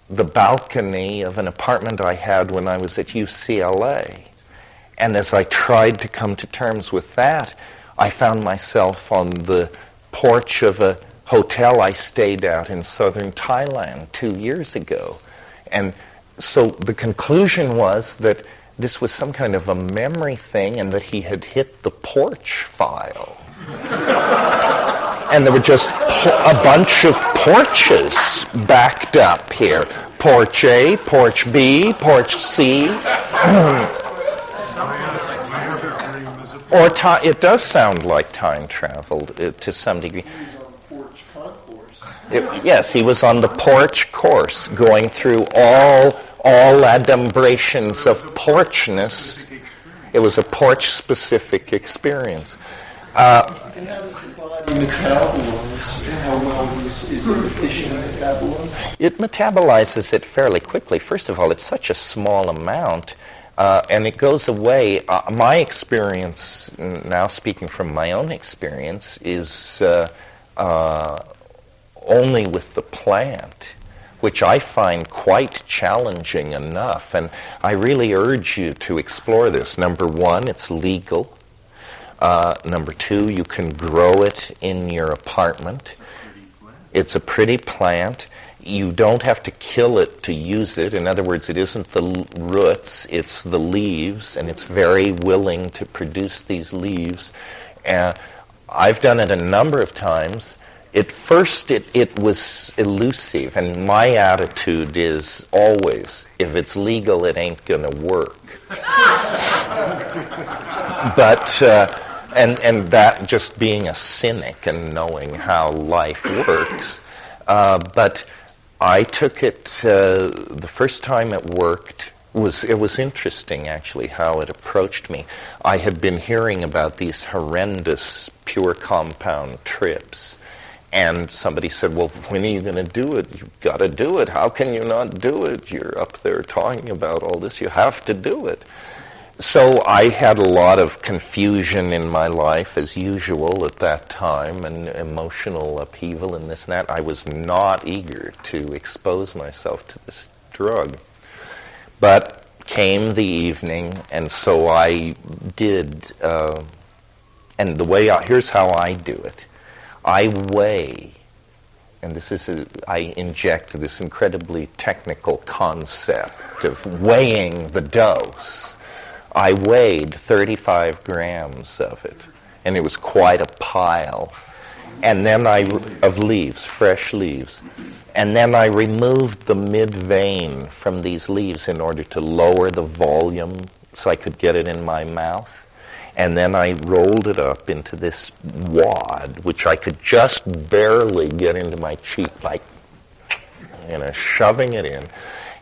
the balcony of an apartment I had when I was at UCLA. And as I tried to come to terms with that, I found myself on the porch of a hotel I stayed at in southern Thailand 2 years ago. And so the conclusion was that this was some kind of a memory thing and that he had hit the porch file. And there were just a bunch of porches backed up here. Porch A, Porch B, Porch C. Or it does sound like time travel to some degree. Yes, he was on the porch course, going through all adumbrations of porchness. It was a porch-specific experience. And how does the body metabolize? How well is it efficient metabolism? It metabolizes it fairly quickly. First of all, it's such a small amount, and it goes away. My experience, now speaking from my own experience, is only with the plant, which I find quite challenging enough. And I really urge you to explore this. Number one, it's legal. Number two, you can grow it in your apartment. It's a pretty plant. You don't have to kill it to use it. In other words, it isn't the roots, it's the leaves, and it's very willing to produce these leaves. I've done it a number of times. At first, it was elusive, and my attitude is always, if it's legal, it ain't going to work. But, and that just being a cynic and knowing how life works. But I took it, the first time it worked, it was interesting, actually, how it approached me. I had been hearing about these horrendous pure compound trips, and somebody said, well, when are you going to do it? You've got to do it. How can you not do it? You're up there talking about all this. You have to do it. So I had a lot of confusion in my life, as usual, at that time, and emotional upheaval and this and that. I was not eager to expose myself to this drug. But came the evening, and so I did, and here's how I do it. I weigh, and I inject this incredibly technical concept of weighing the dose. I weighed 35 grams of it, and it was quite a pile. And then of leaves, fresh leaves. And then I removed the mid-vein from these leaves in order to lower the volume so I could get it in my mouth. And then I rolled it up into this wad, which I could just barely get into my cheek, like, shoving it in.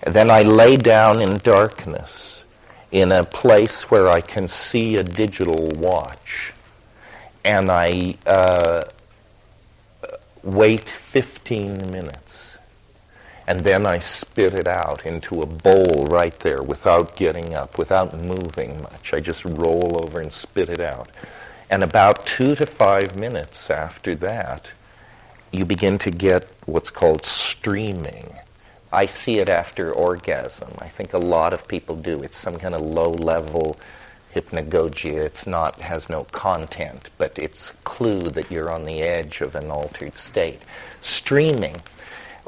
And then I lay down in darkness in a place where I can see a digital watch. And I wait 15 minutes. And then I spit it out into a bowl right there without getting up, without moving much. I just roll over and spit it out. And about 2 to 5 minutes after that, you begin to get what's called streaming. I see it after orgasm. I think a lot of people do. It's some kind of low-level hypnagogia. Has no content, but it's a clue that you're on the edge of an altered state. Streaming.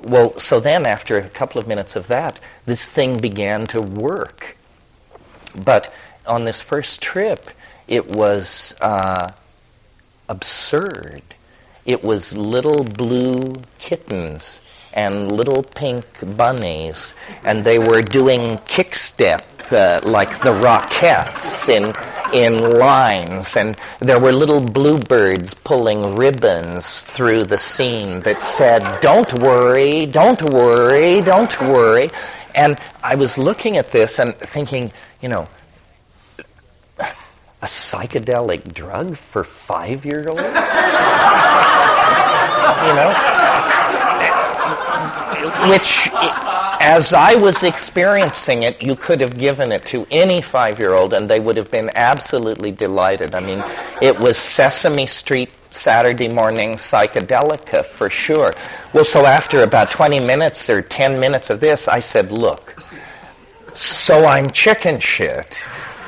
Well, so then after a couple of minutes of that, this thing began to work. But on this first trip, it was absurd. It was little blue kittens and little pink bunnies, and they were doing kick-step like the Rockettes in lines, and there were little bluebirds pulling ribbons through the scene that said, "Don't worry, don't worry, don't worry." And I was looking at this and thinking, a psychedelic drug for 5-year-olds? Which, as I was experiencing it, you could have given it to any 5-year-old and they would have been absolutely delighted. I mean, it was Sesame Street Saturday morning psychedelica for sure. Well, so after about 20 minutes or 10 minutes of this, I said, look, so I'm chicken shit,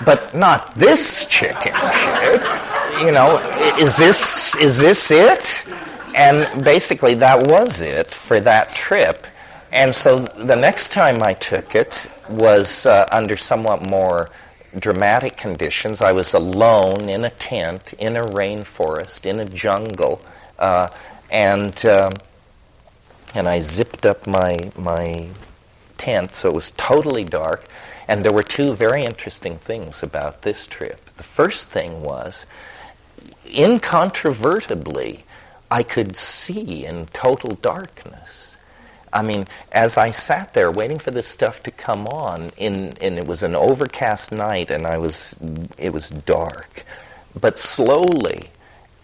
but not this chicken shit. Is this it? And basically that was it for that trip. And so the next time I took it was under somewhat more dramatic conditions. I was alone in a tent, in a rainforest, in a jungle, and I zipped up my tent so it was totally dark. And there were 2 very interesting things about this trip. The first thing was, incontrovertibly, I could see in total darkness. I mean, as I sat there waiting for this stuff to come on, and it was an overcast night, and it was dark. But slowly,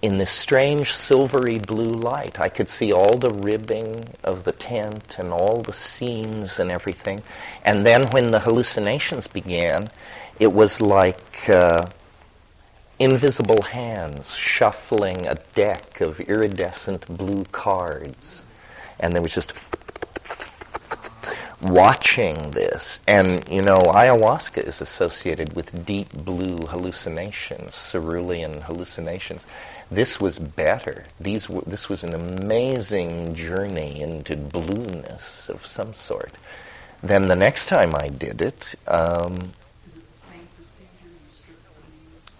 in this strange silvery blue light, I could see all the ribbing of the tent and all the seams and everything. And then when the hallucinations began, it was like invisible hands shuffling a deck of iridescent blue cards. And there was just watching this. And, ayahuasca is associated with deep blue hallucinations, cerulean hallucinations. This was better. This was an amazing journey into blueness of some sort. Then the next time I did it,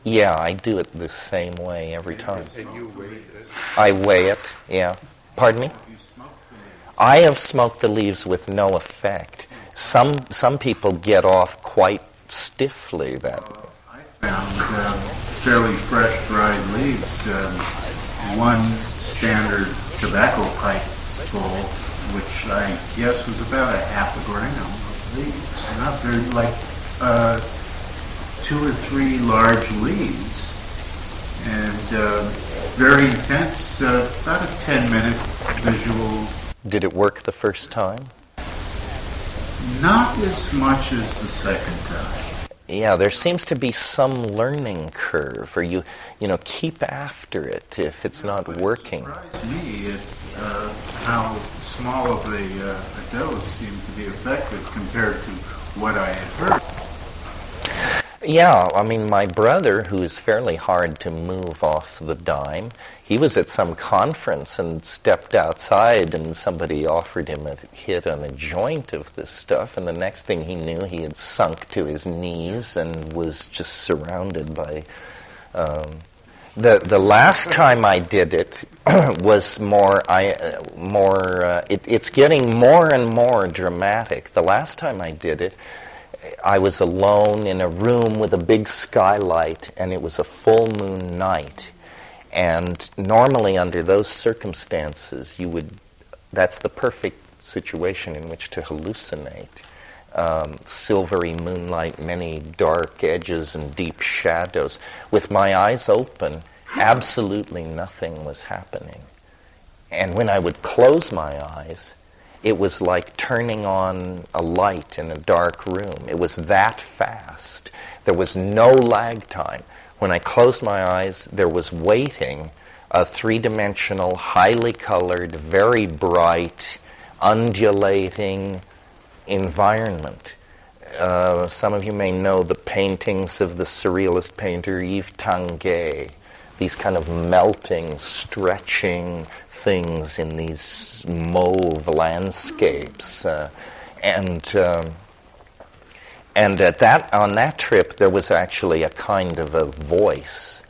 yeah, I do it the same way every time. And you weigh it? I weigh it, yeah. Pardon me? I have smoked the leaves with no effect. Some people get off quite stiffly that way. I found fairly fresh dried leaves. One standard tobacco pipe full, which I guess was about a half a gram of leaves. Not very, like 2 or 3 large leaves, and very intense, about a 10-minute visual. Did it work the first time? Not as much as the second time. Yeah, there seems to be some learning curve, or you keep after it if it's not working. It surprised me at how small of a dose seemed to be effective compared to what I had heard. Yeah, I mean, my brother, who is fairly hard to move off the dime, he was at some conference and stepped outside and somebody offered him a hit on a joint of this stuff, and the next thing he knew, he had sunk to his knees and was just surrounded by... The last time I did it was it's getting more and more dramatic. The last time I did it, I was alone in a room with a big skylight, and it was a full moon night. And normally under those circumstances, that's the perfect situation in which to hallucinate. Silvery moonlight, many dark edges and deep shadows. With my eyes open, absolutely nothing was happening. And when I would close my eyes, it was like turning on a light in a dark room. It was that fast. There was no lag time. When I closed my eyes, there was waiting a 3-dimensional, highly colored, very bright, undulating environment. Some of you may know the paintings of the surrealist painter Yves Tanguy. These kind of melting, stretching things in these mauve landscapes, and on that trip there was actually a kind of a voice,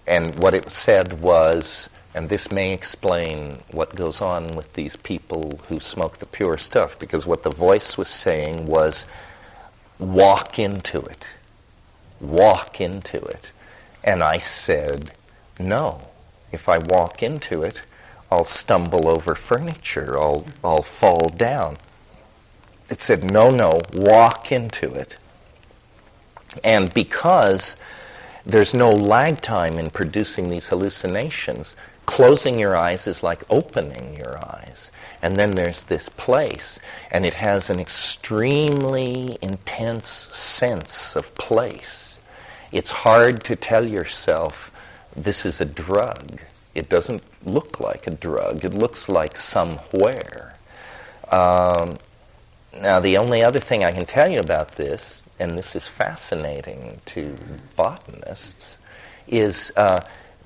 and what it said was, and this may explain what goes on with these people who smoke the pure stuff, because what the voice was saying was, walk into it, and I said, no, if I walk into it, I'll stumble over furniture, I'll fall down. It said, no, walk into it. And because there's no lag time in producing these hallucinations, closing your eyes is like opening your eyes. And then there's this place, and it has an extremely intense sense of place. It's hard to tell yourself, this is a drug. It doesn't look like a drug. It looks like somewhere. Now, the only other thing I can tell you about this, and this is fascinating to botanists, is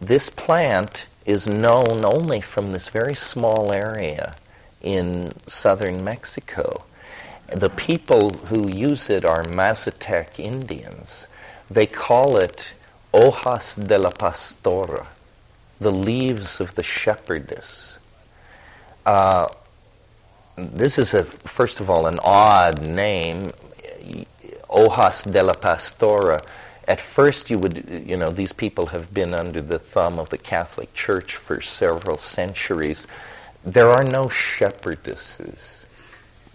this plant is known only from this very small area in southern Mexico. The people who use it are Mazatec Indians. They call it hojas de la pastora, the leaves of the shepherdess. This is, first of all, an odd name, hojas de la pastora. At first these people have been under the thumb of the Catholic Church for several centuries. There are no shepherdesses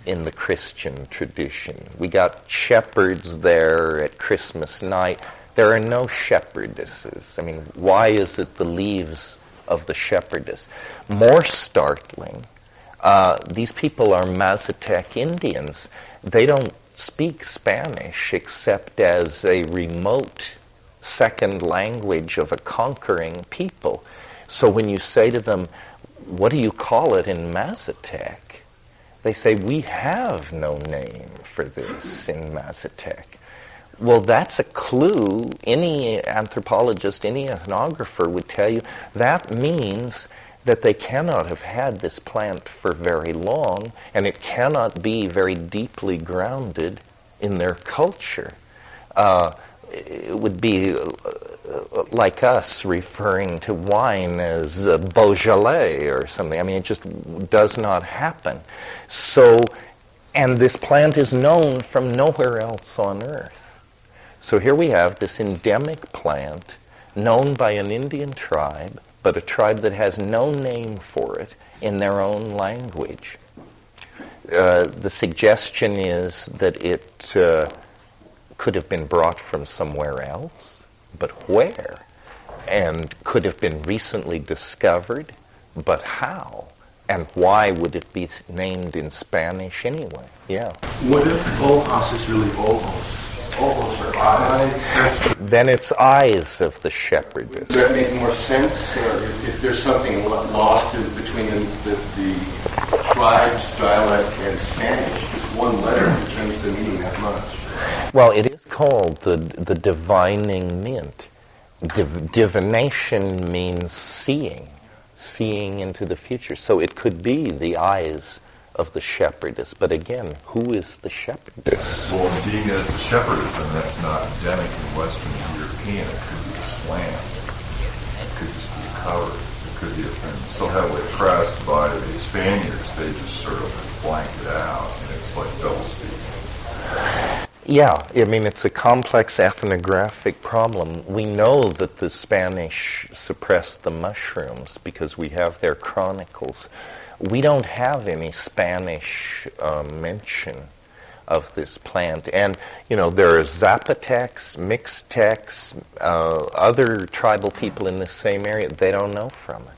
in the Christian tradition. We got shepherds there at Christmas night. There are no shepherdesses. I mean, why is it the leaves of the shepherdess? More startling, these people are Mazatec Indians. They don't speak Spanish except as a remote second language of a conquering people. So when you say to them, what do you call it in Mazatec? They say, we have no name for this in Mazatec. Well, that's a clue. Any anthropologist, any ethnographer would tell you that means that they cannot have had this plant for very long, and it cannot be very deeply grounded in their culture. It would be like us referring to wine as Beaujolais or something. I mean, it just does not happen. So, and this plant is known from nowhere else on Earth. So here we have this endemic plant known by an Indian tribe but a tribe that has no name for it in their own language. The suggestion is that it could have been brought from somewhere else, but where? And could have been recently discovered, but how? And why would it be named in Spanish anyway? Yeah. What if Volhos is really Volhos? Volhos are eyes. Then it's eyes of the shepherdess. Does that make more sense? If there's something lost between the tribe's dialect and Spanish, just one letter can change the meaning that much. Well, it is called the divining mint. Divination means seeing into the future. So it could be the eyes of the shepherdess. But again, who is the shepherdess? Well, being as the shepherdess, and that's not endemic in Western European, it could be a slant. It could just be a cover. It could be a thing. So heavily oppressed by the Spaniards, they just sort of blank it out, and it's like double speaking. Yeah, I mean, it's a complex ethnographic problem. We know that the Spanish suppressed the mushrooms because we have their chronicles. We don't have any Spanish mention of this plant. And, you know, there are Zapotecs, Mixtecs, other tribal people in the same area. They don't know from it.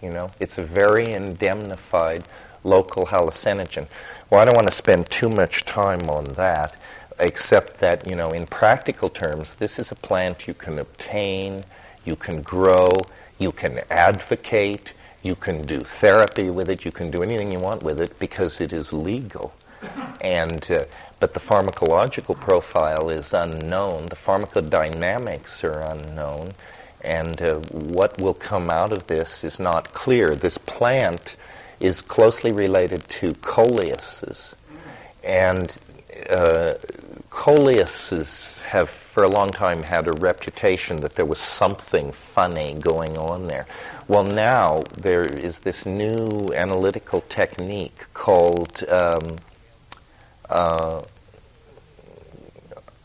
You know, it's a very indemnified local hallucinogen. Well, I don't want to spend too much time on that, except that, you know, in practical terms, this is a plant you can obtain, you can grow, you can advocate, you can do therapy with it, you can do anything you want with it because it is legal. And but the pharmacological profile is unknown, the pharmacodynamics are unknown, and what will come out of this is not clear. This plant is closely related to coleuses, and coleuses have for a long time had a reputation that there was something funny going on there. Well, now there is this new analytical technique called,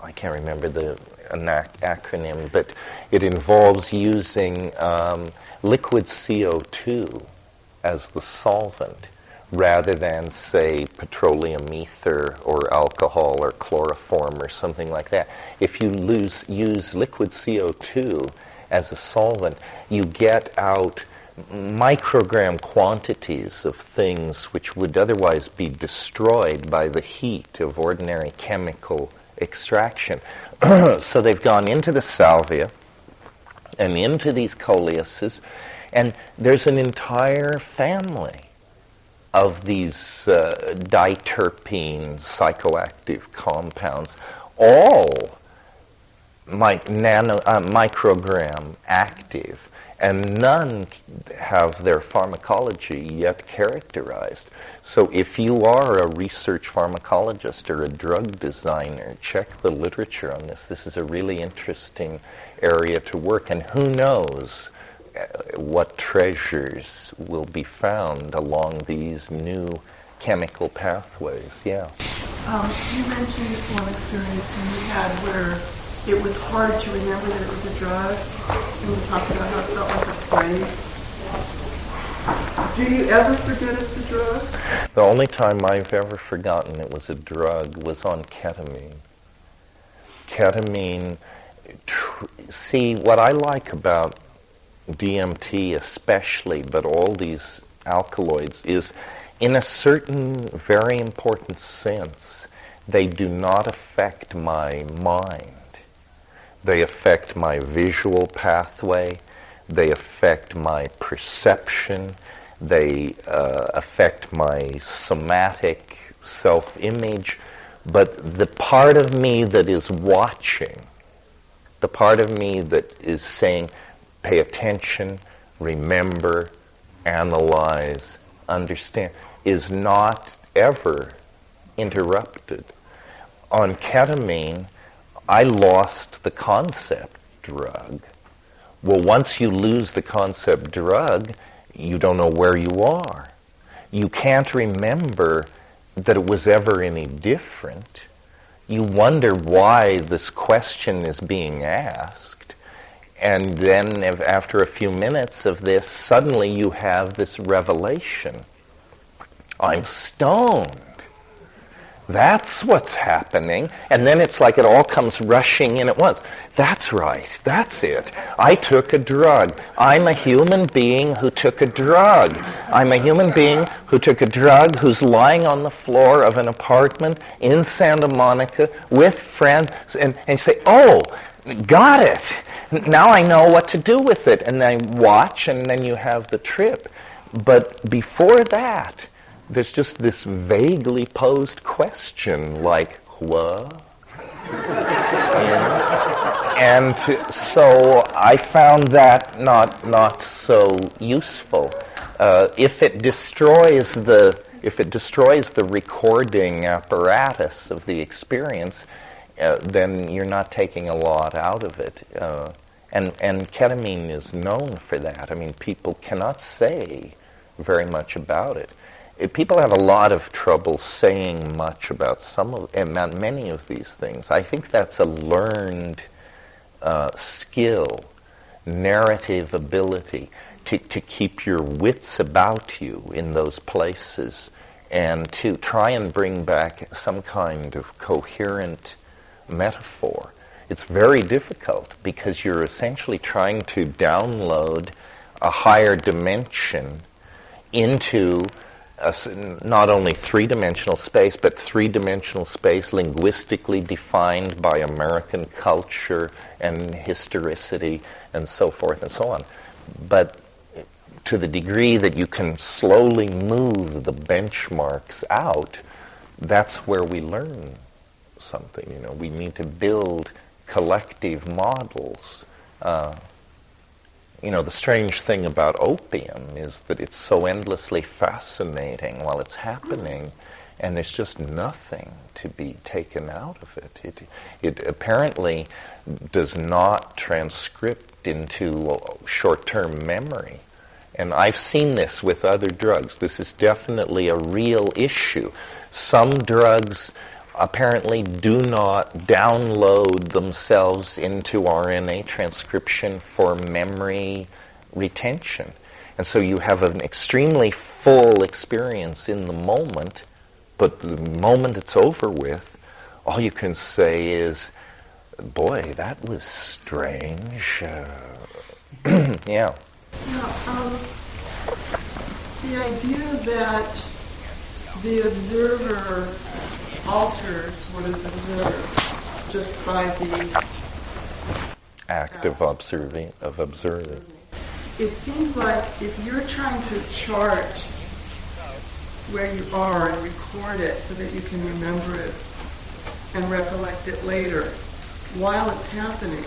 I can't remember the acronym, but it involves using liquid CO2 as the solvent, rather than, say, petroleum ether or alcohol or chloroform or something like that. If you use liquid CO2 as a solvent, you get out microgram quantities of things which would otherwise be destroyed by the heat of ordinary chemical extraction. So they've gone into the salvia and into these coleuses, and there's an entire family of these diterpene psychoactive compounds, all microgram active, and none have their pharmacology yet characterized. So if you are a research pharmacologist or a drug designer, check the literature on this. This is a really interesting area to work, and who knows what treasures will be found along these new chemical pathways. Yeah. You mentioned one experience you had where it was hard to remember that it was a drug, and you talked about how it felt like a phrase. Do you ever forget it's a drug? The only time I've ever forgotten it was a drug was on ketamine. Ketamine, see, what I like about DMT especially, but all these alkaloids, is in a certain very important sense, they do not affect my mind. They affect my visual pathway, they affect my perception, they affect my somatic self-image, but the part of me that is watching, the part of me that is saying, pay attention, remember, analyze, understand, is not ever interrupted. On ketamine, I lost the concept drug. Well, once you lose the concept drug, you don't know where you are. You can't remember that it was ever any different. You wonder why this question is being asked, And then after a few minutes of this, suddenly you have this revelation. I'm stoned. That's what's happening. And then it's like it all comes rushing in at once. That's right. That's it. I took a drug. I'm a human being who took a drug. I'm a human being who took a drug, who's lying on the floor of an apartment in Santa Monica with friends. And you say, oh, got it. Now I know what to do with it. And then watch, and then you have the trip. But before that, there's just this vaguely posed question like, what? And so I found that not so useful. If it destroys the recording apparatus of the experience, then you're not taking a lot out of it. And ketamine is known for that. I mean, people cannot say very much about it. People have a lot of trouble saying much about many of these things. I think that's a learned skill, narrative ability to keep your wits about you in those places and to try and bring back some kind of coherent metaphor. It's very difficult because you're essentially trying to download a higher dimension into not only three-dimensional space, but three-dimensional space linguistically defined by American culture and historicity and so forth and so on. But to the degree that you can slowly move the benchmarks out, that's where we learn something. You know, we need to build collective models. You know, the strange thing about opium is that it's so endlessly fascinating while it's happening, and there's just nothing to be taken out of it. It apparently does not transcript into short-term memory. And I've seen this with other drugs. This is definitely a real issue. Some drugs apparently do not download themselves into RNA transcription for memory retention. And so you have an extremely full experience in the moment, but the moment it's over with, all you can say is, boy, that was strange. Yeah. The idea that the observer alters what is observed just by the act of observing. It seems like if you're trying to chart where you are and record it so that you can remember it and recollect it later while it's happening,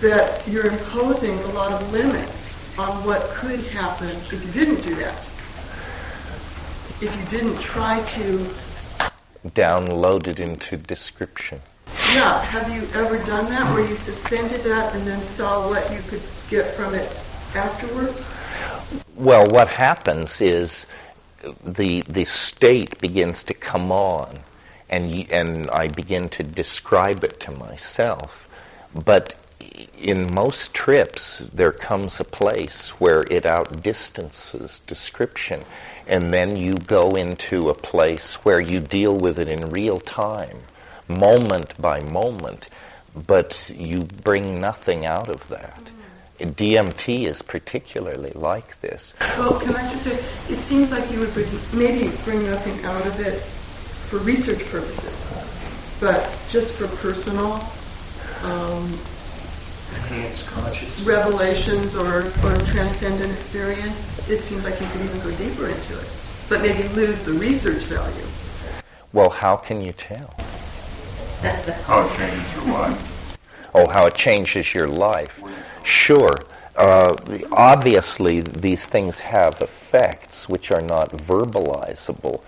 that you're imposing a lot of limits on what could happen if you didn't do that. If you didn't try to download it into description. Yeah, have you ever done that where you suspended that and then saw what you could get from it afterwards? Well, what happens is the state begins to come on, and I begin to describe it to myself. But in most trips, there comes a place where it outdistances description, and then you go into a place where you deal with it in real time, moment by moment, but you bring nothing out of that. DMT is particularly like this. Well, can I just say, it seems like you would maybe bring nothing out of it for research purposes, but just for personal enhanced consciousness, revelations or transcendent experience, it seems like you could even go deeper into it, but maybe lose the research value. Well, how can you tell? How it changes your life. Oh, how it changes your life. Sure. Obviously, these things have effects which are not verbalizable,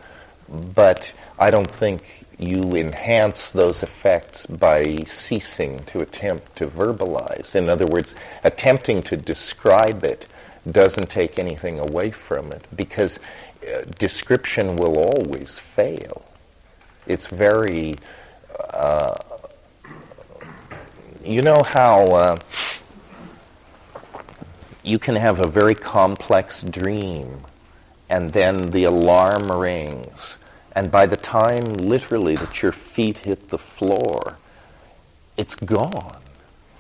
but I don't think you enhance those effects by ceasing to attempt to verbalize. In other words, attempting to describe it doesn't take anything away from it, because description will always fail. It's very You know how you can have a very complex dream, and then the alarm rings, and by the time, literally, that your feet hit the floor, it's gone.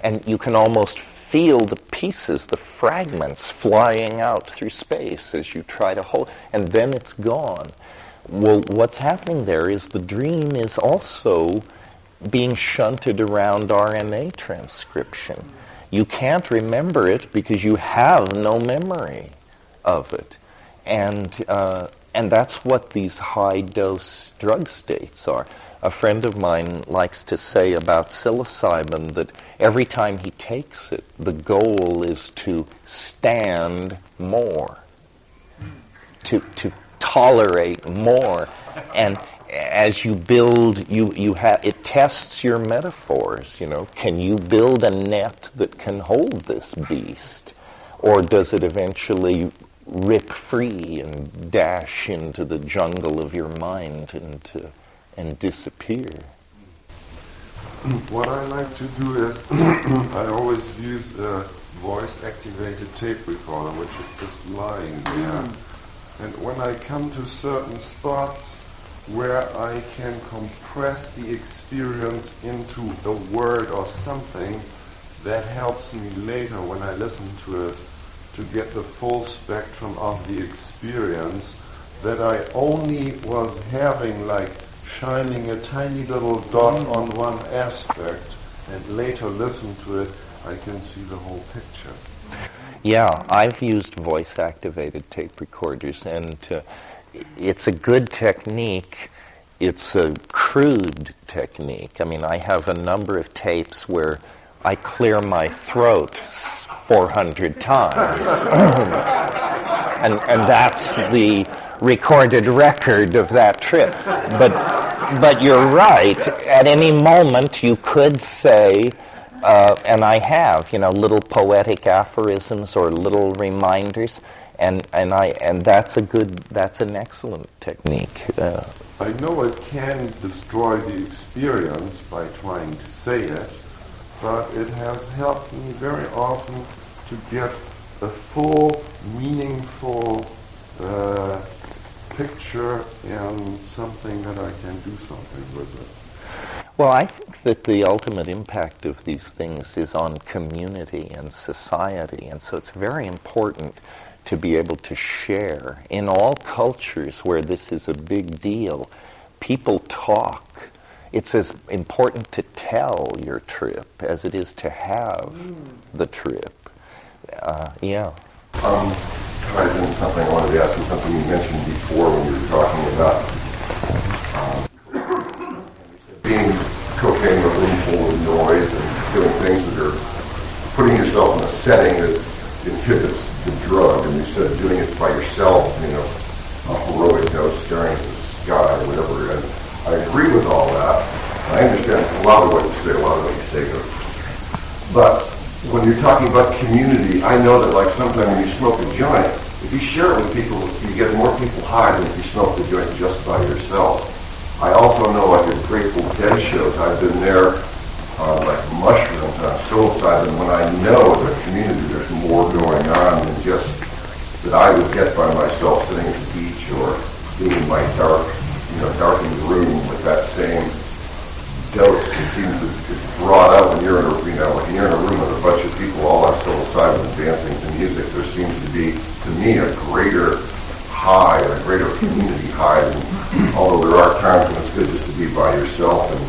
And you can almost feel the pieces, the fragments flying out through space as you try to hold, and then it's gone. Well, what's happening there is the dream is also being shunted around RNA transcription. You can't remember it because you have no memory of it. And that's what these high-dose drug states are. A friend of mine likes to say about psilocybin that every time he takes it, the goal is to stand more, to tolerate more. And as you build, it tests your metaphors, you know. Can you build a net that can hold this beast? Or does it eventually rip free and dash into the jungle of your mind and disappear? What I like to do is I always use a voice-activated tape recorder, which is just lying there. And when I come to certain spots where I can compress the experience into a word or something, that helps me later when I listen to it to get the full spectrum of the experience that I only was having, like shining a tiny little dot on one aspect, and later listen to it, I can see the whole picture. Yeah, I've used voice-activated tape recorders, and it's a good technique. It's a crude technique. I mean, I have a number of tapes where I clear my throat 400 times. and that's the recorded record of that trip. But you're right. At any moment, you could say, and I have, you know, little poetic aphorisms or little reminders, and that's an excellent technique. I know it can destroy the experience by trying to say it, but it has helped me very often to get a full, meaningful picture and something that I can do something with it. Well, I think that the ultimate impact of these things is on community and society, and so it's very important to be able to share. In all cultures where this is a big deal, people talk. It's as important to tell your trip as it is to have the trip. Yeah. Ties in something I wanted to ask you, something you mentioned before when you were talking about being cocaine in a room full of noise and doing things that are putting yourself in a setting that inhibits the drug. And you said doing it by yourself, you know, a heroic dose, staring at the sky or whatever. And I agree with all that. I understand a lot of what you say, a lot of what you say goes. But when you're talking about community, I know that like sometimes when you smoke a joint, if you share it with people, you get more people high than if you smoke the joint just by yourself. I also know like at Grateful Dead shows, I've been there on like mushrooms on psilocybin when I know as a community there's more going on than just that I would get by myself sitting at the beach or being in my darkened room with that same dose. It seems it's brought out when you're in when you're in a room with a bunch of people all on psilocybin and dancing to music. There seems to be, to me, a greater high, a greater community high. And although there are times when it's good just to be by yourself and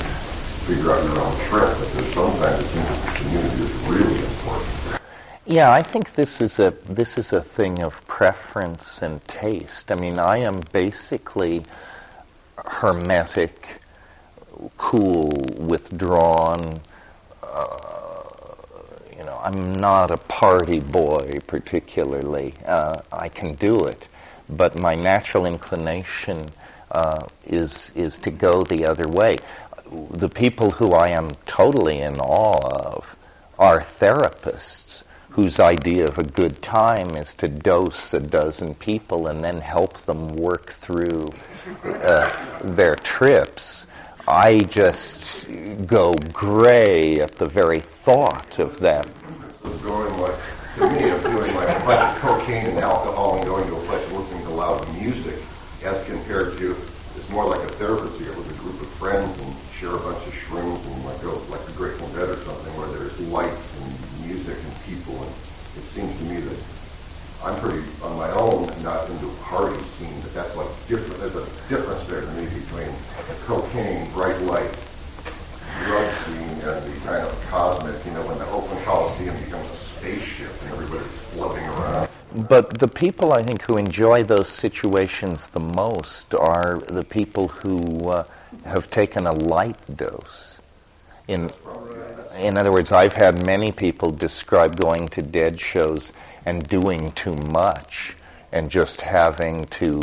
figure out your own trip, but there's sometimes it seems that the community is really important. Yeah, I think this is a thing of preference and taste. I mean, I am basically hermetic, cool, withdrawn. I'm not a party boy particularly. I can do it, but my natural inclination is to go the other way. The people who I am totally in awe of are therapists whose idea of a good time is to dose a dozen people and then help them work through their trips. I just go gray at the very thought of that. Of going like, to me, of doing like a bunch of cocaine and alcohol and going to a place and listening to loud music, as compared to, it's more like a therapy with a group of friends and share a bunch of shrooms and like go like the Grateful Dead or something, where there's lights and music and people, and it seems to me that I'm pretty on my own, not into a party scene, but that's like different. There's a difference there to me between cocaine, bright light, drug scene, and the kind of cosmic, when the Oakland Coliseum becomes a spaceship and everybody's floating around. But the people, I think, who enjoy those situations the most are the people who have taken a light dose. In other words, I've had many people describe going to Dead shows and doing too much and just having to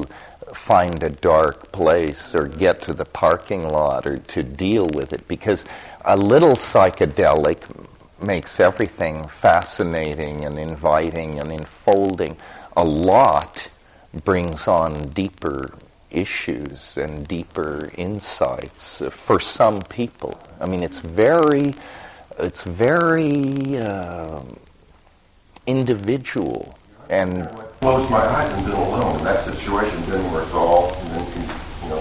find a dark place or get to the parking lot or to deal with it, because a little psychedelic makes everything fascinating and inviting and enfolding. A lot brings on deeper issues and deeper insights for some people. I mean, it's very individual. And I closed my eyes and been alone. That situation didn't resolve, and then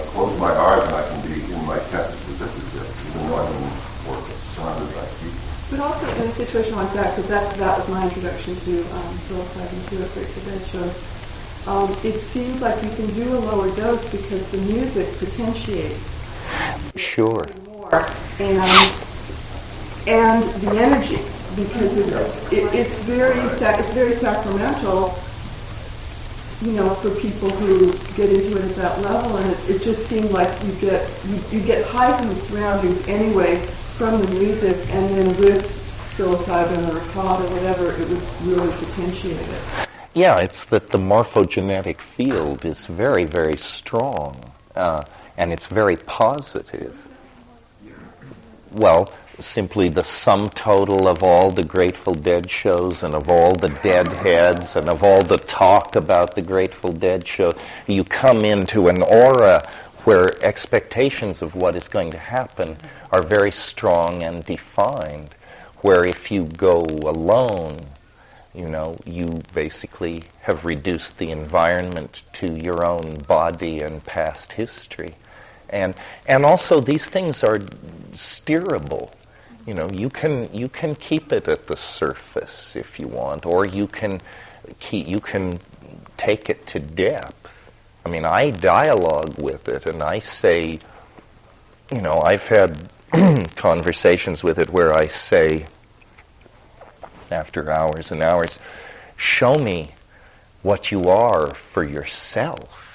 close my eyes and I can be in my tent. This is it, even though I'm in work surrounded by people. But also in a situation like that, because that was my introduction to psilocybin, to the Grateful Dead shows, it seems like you can do a lower dose because the music potentiates. Sure. More, and the energy, because it's very sacramental, for people who get into it at that level, and it just seemed like you get high from the surroundings anyway from the music, and then with psilocybin or pod or whatever, it would really potentiate it. Yeah, it's that the morphogenetic field is very, very strong, and it's very positive. Well, simply the sum total of all the Grateful Dead shows and of all the Deadheads and of all the talk about the Grateful Dead show, you come into an aura where expectations of what is going to happen are very strong and defined, where if you go alone, you basically have reduced the environment to your own body and past history. And also these things are steerable. You can keep it at the surface if you want, or you can take it to depth. I mean, I dialogue with it, and I say, I've had conversations with it where I say, after hours and hours, show me what you are for yourself.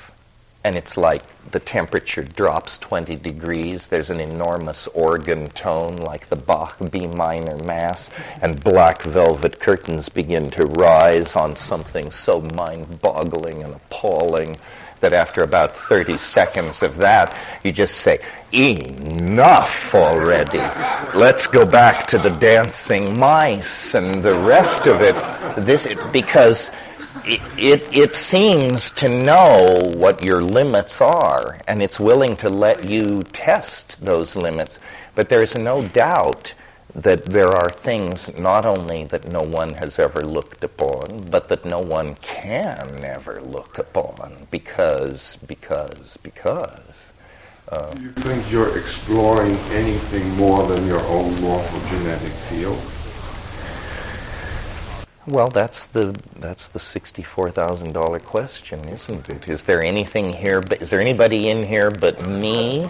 And it's like the temperature drops 20 degrees, there's an enormous organ tone like the Bach B minor Mass, and black velvet curtains begin to rise on something so mind-boggling and appalling that after about 30 seconds of that, you just say, enough already. Let's go back to the dancing mice and the rest of it. Because it seems to know what your limits are, and it's willing to let you test those limits. But there's no doubt that there are things not only that no one has ever looked upon, but that no one can ever look upon because. Do you think you're exploring anything more than your own morphogenetic field? Well, that's the $64,000 question, isn't it? Is there anything here? Is there anybody in here but me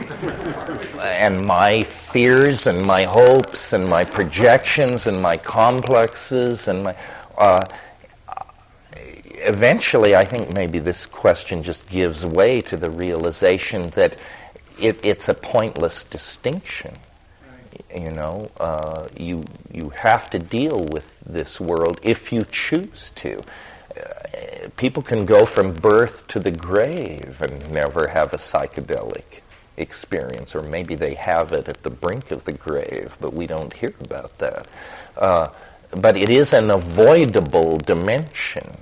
and my fears and my hopes and my projections and my complexes and my? Eventually, I think maybe this question just gives way to the realization that it's a pointless distinction. You have to deal with this world if you choose to. People can go from birth to the grave and never have a psychedelic experience, or maybe they have it at the brink of the grave, but we don't hear about that. But it is an avoidable dimension.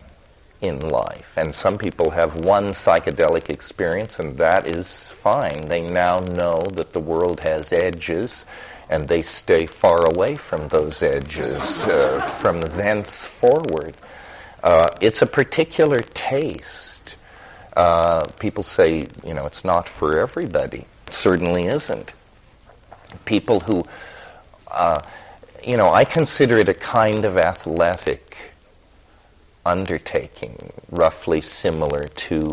in life. And some people have one psychedelic experience, and that is fine. They now know that the world has edges, and they stay far away from those edges from thence forward. It's a particular taste. People say, it's not for everybody. It certainly isn't. People who, I consider it a kind of athletic undertaking, roughly similar to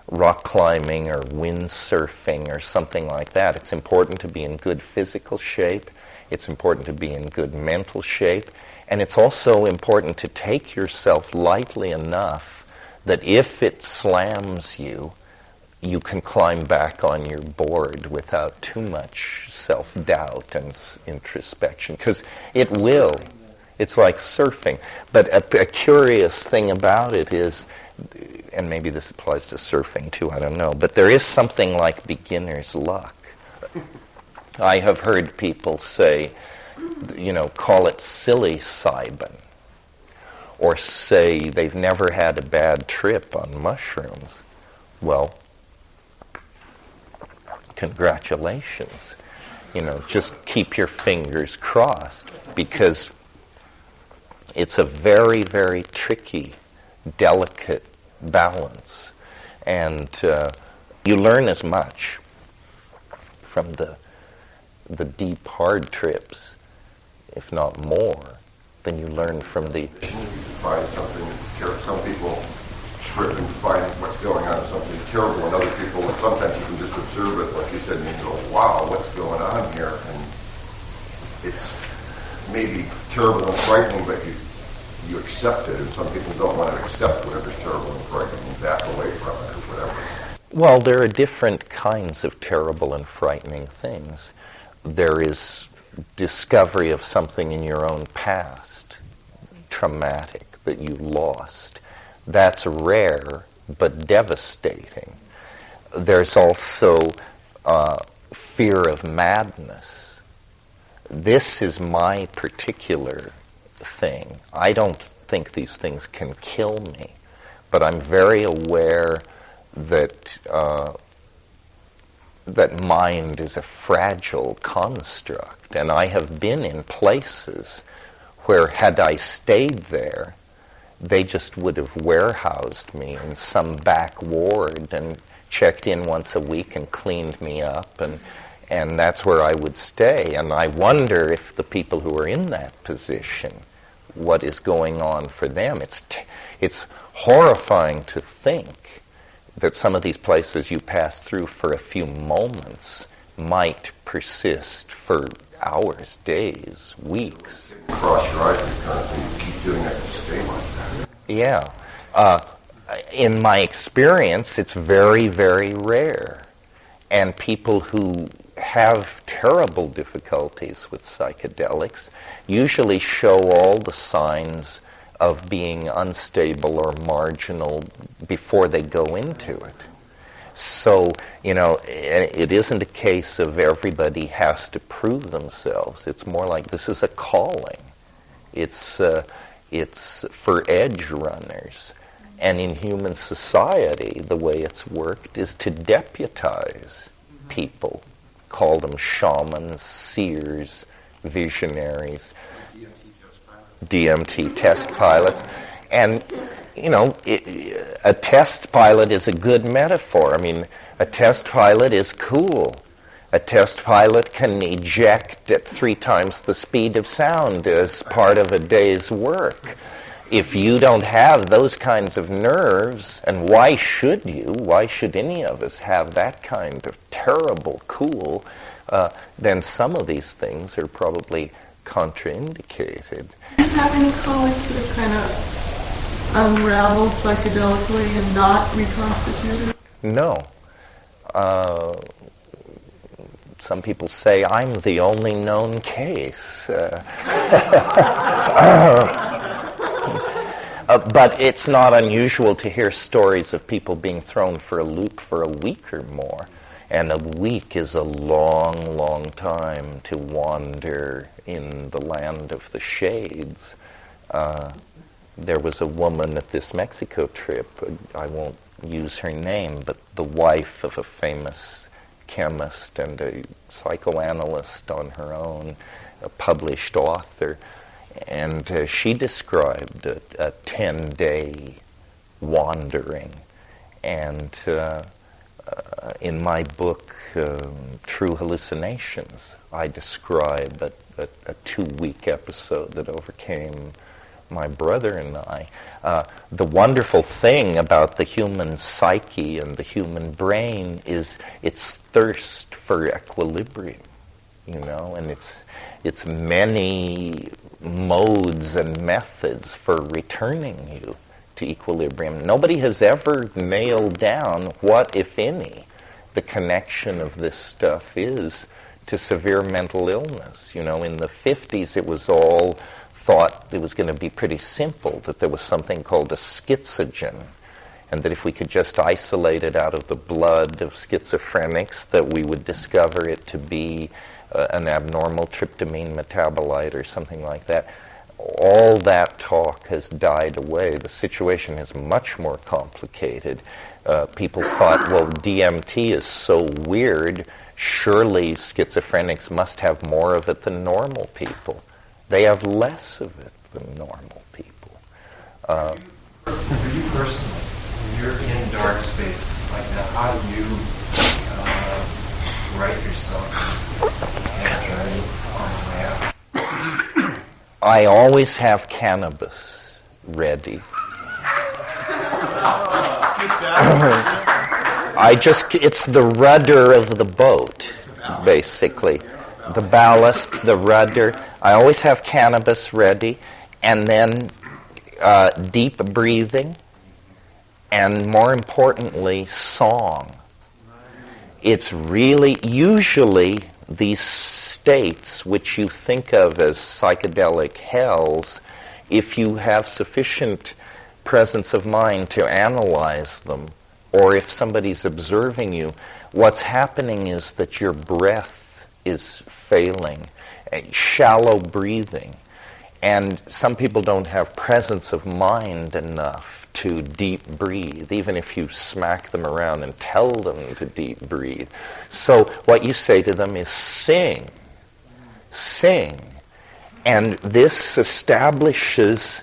rock climbing or windsurfing or something like that. It's important to be in good physical shape. It's important to be in good mental shape. And it's also important to take yourself lightly enough that if it slams you, you can climb back on your board without too much self-doubt and introspection, because it will. It's like surfing. But a curious thing about it is, and maybe this applies to surfing too, I don't know, but there is something like beginner's luck. I have heard people say, call it silly Cybin, or say they've never had a bad trip on mushrooms. Well, congratulations. Just keep your fingers crossed, because it's a very, very tricky, delicate balance. And you learn as much from the deep, hard trips, if not more, than you learn from the... Find something, some people trip and find what's going on, something terrible, and other people, sometimes you can just observe it, like you said, and you go, wow, what's going on here? And it's maybe terrible and frightening, but you accept it, and some people don't want to accept whatever's terrible and frightening and back away from it or whatever. Well, there are different kinds of terrible and frightening things. There is discovery of something in your own past, traumatic, that you lost. That's rare, but devastating. There's also fear of madness. This is my particular thing. I don't think these things can kill me, but I'm very aware that that mind is a fragile construct, and I have been in places where, had I stayed there, they just would have warehoused me in some back ward and checked in once a week and cleaned me up, and that's where I would stay. And I wonder if the people who are in that position, what is going on for them. It's horrifying to think that some of these places you pass through for a few moments might persist for hours, days, weeks. Cross your eyes recurrently, you keep doing it and stay like that. Yeah. In my experience, it's very, very rare. And people who have terrible difficulties with psychedelics usually show all the signs of being unstable or marginal before they go into it. So, it isn't a case of everybody has to prove themselves. It's more like this is a calling. It's for edge runners. And in human society, the way it's worked is to deputize people, call them shamans, seers, visionaries, DMT test pilots. And, a test pilot is a good metaphor. I mean, a test pilot is cool. A test pilot can eject at 3 times the speed of sound as part of a day's work. If you don't have those kinds of nerves, and why should you? Why should any of us have that kind of terrible cool? Then some of these things are probably contraindicated. Do you have any colleagues that have kind of unraveled psychedelically and not reconstituted? No. Some people say I'm the only known case. But it's not unusual to hear stories of people being thrown for a loop for a week or more. And a week is a long, long time to wander in the land of the shades. there was a woman at this Mexico trip, I won't use her name, but the wife of a famous chemist and a psychoanalyst on her own, a published author, and she described a 10-day wandering. And in my book, True Hallucinations, I describe a 2-week episode that overcame my brother and I. The wonderful thing about the human psyche and the human brain is its thirst for equilibrium, and it's many modes and methods for returning you to equilibrium. Nobody has ever nailed down what, if any, the connection of this stuff is to severe mental illness. In the 50s, it was all thought it was going to be pretty simple, that there was something called a schizogen, and that if we could just isolate it out of the blood of schizophrenics, that we would discover it to be an abnormal tryptamine metabolite or something like that. All that talk has died away. The situation is much more complicated. People thought, well, DMT is so weird, surely schizophrenics must have more of it than normal people. They have less of it than normal people. For you personally, when you're in dark spaces like that, how do you right yourself and journey on the way out? I always have cannabis ready. It's the rudder of the boat, basically. The ballast, the rudder. I always have cannabis ready, and then deep breathing, and more importantly, song. It's really, usually, these states which you think of as psychedelic hells, if you have sufficient presence of mind to analyze them, or if somebody's observing you, what's happening is that your breath is failing, shallow breathing. And some people don't have presence of mind enough to deep breathe, even if you smack them around and tell them to deep breathe. So what you say to them is sing. Sing. And this establishes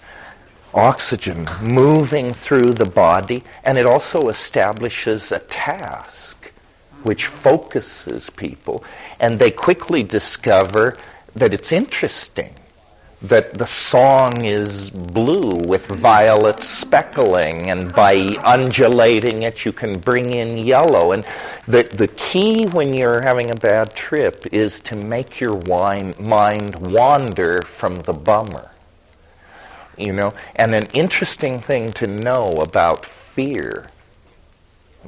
oxygen moving through the body, and it also establishes a task which focuses people, and they quickly discover that it's interesting, that the song is blue with violet speckling, and by undulating it you can bring in yellow. And the key when you're having a bad trip is to make your mind wander from the bummer. And an interesting thing to know about fear,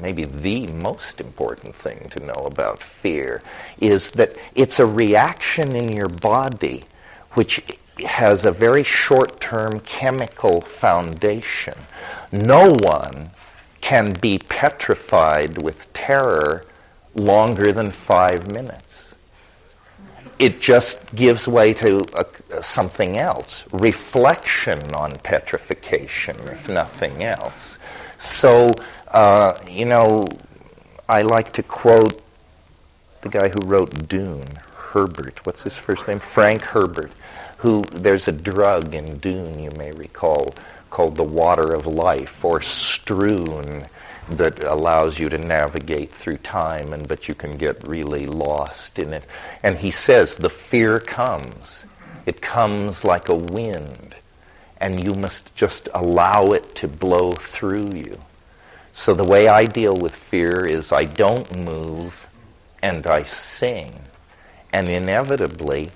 maybe the most important thing to know about fear, is that it's a reaction in your body which has a very short-term chemical foundation. No one can be petrified with terror longer than 5 minutes. It just gives way to something else, reflection on petrification, if nothing else. So, I like to quote the guy who wrote Dune, Herbert. What's his first name? Frank Herbert. There's a drug in Dune, you may recall, called the water of life, or strewn, that allows you to navigate through time, but you can get really lost in it. And he says the fear comes. It comes like a wind, and you must just allow it to blow through you. So the way I deal with fear is I don't move, and I sing. And inevitably,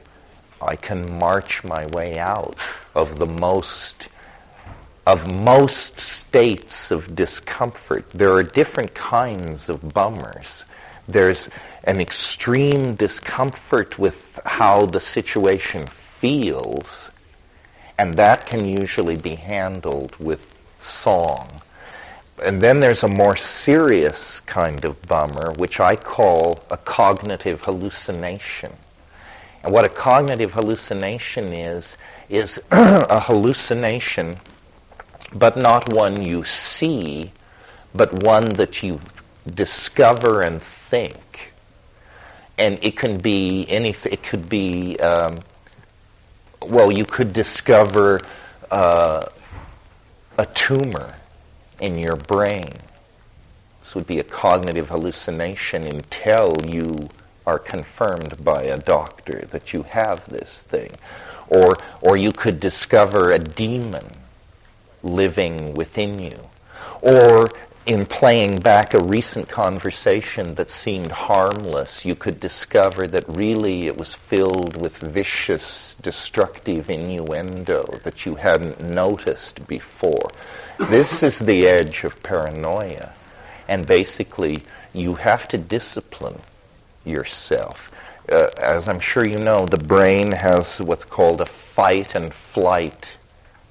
I can march my way out of most states of discomfort. There are different kinds of bummers. There's an extreme discomfort with how the situation feels, and that can usually be handled with song. And then there's a more serious kind of bummer, which I call a cognitive hallucination. And what a cognitive hallucination is a hallucination but not one you see, but one that you discover and think. And it can be anything. It could be, you could discover a tumor in your brain. This would be a cognitive hallucination until you are confirmed by a doctor that you have this thing. Or you could discover a demon living within you. Or in playing back a recent conversation that seemed harmless, you could discover that really it was filled with vicious, destructive innuendo that you hadn't noticed before. This is the edge of paranoia. And basically, you have to discipline yourself. As I'm sure you know, the brain has what's called a fight and flight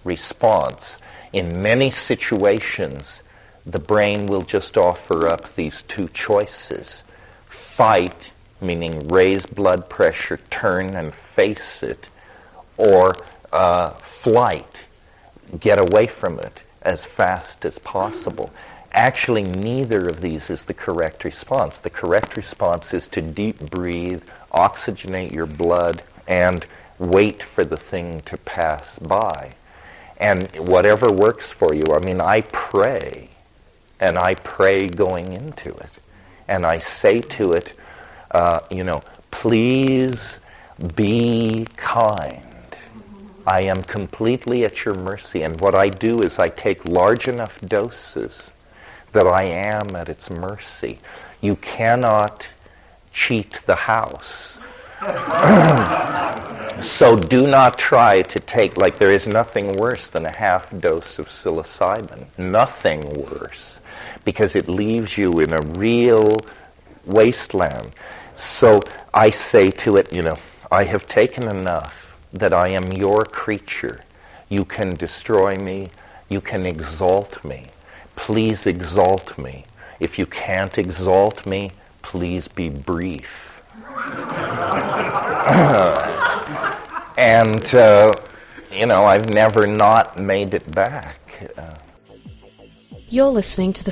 response. In many situations, the brain will just offer up these two choices. Fight, meaning raise blood pressure, turn and face it, or flight, get away from it as fast as possible. Actually, neither of these is the correct response. The correct response is to deep breathe, oxygenate your blood, and wait for the thing to pass by. And whatever works for you. I mean, I pray, and I pray going into it. And I say to it, please be kind. I am completely at your mercy. And what I do is I take large enough doses that I am at its mercy. You cannot cheat the house. So do not try to take, there is nothing worse than a half dose of psilocybin. Nothing worse. Because it leaves you in a real wasteland. So I say to it, I have taken enough that I am your creature. You can destroy me. You can exalt me. Please exalt me. If you can't exalt me, please be brief. And, I've never not made it back. You're listening to the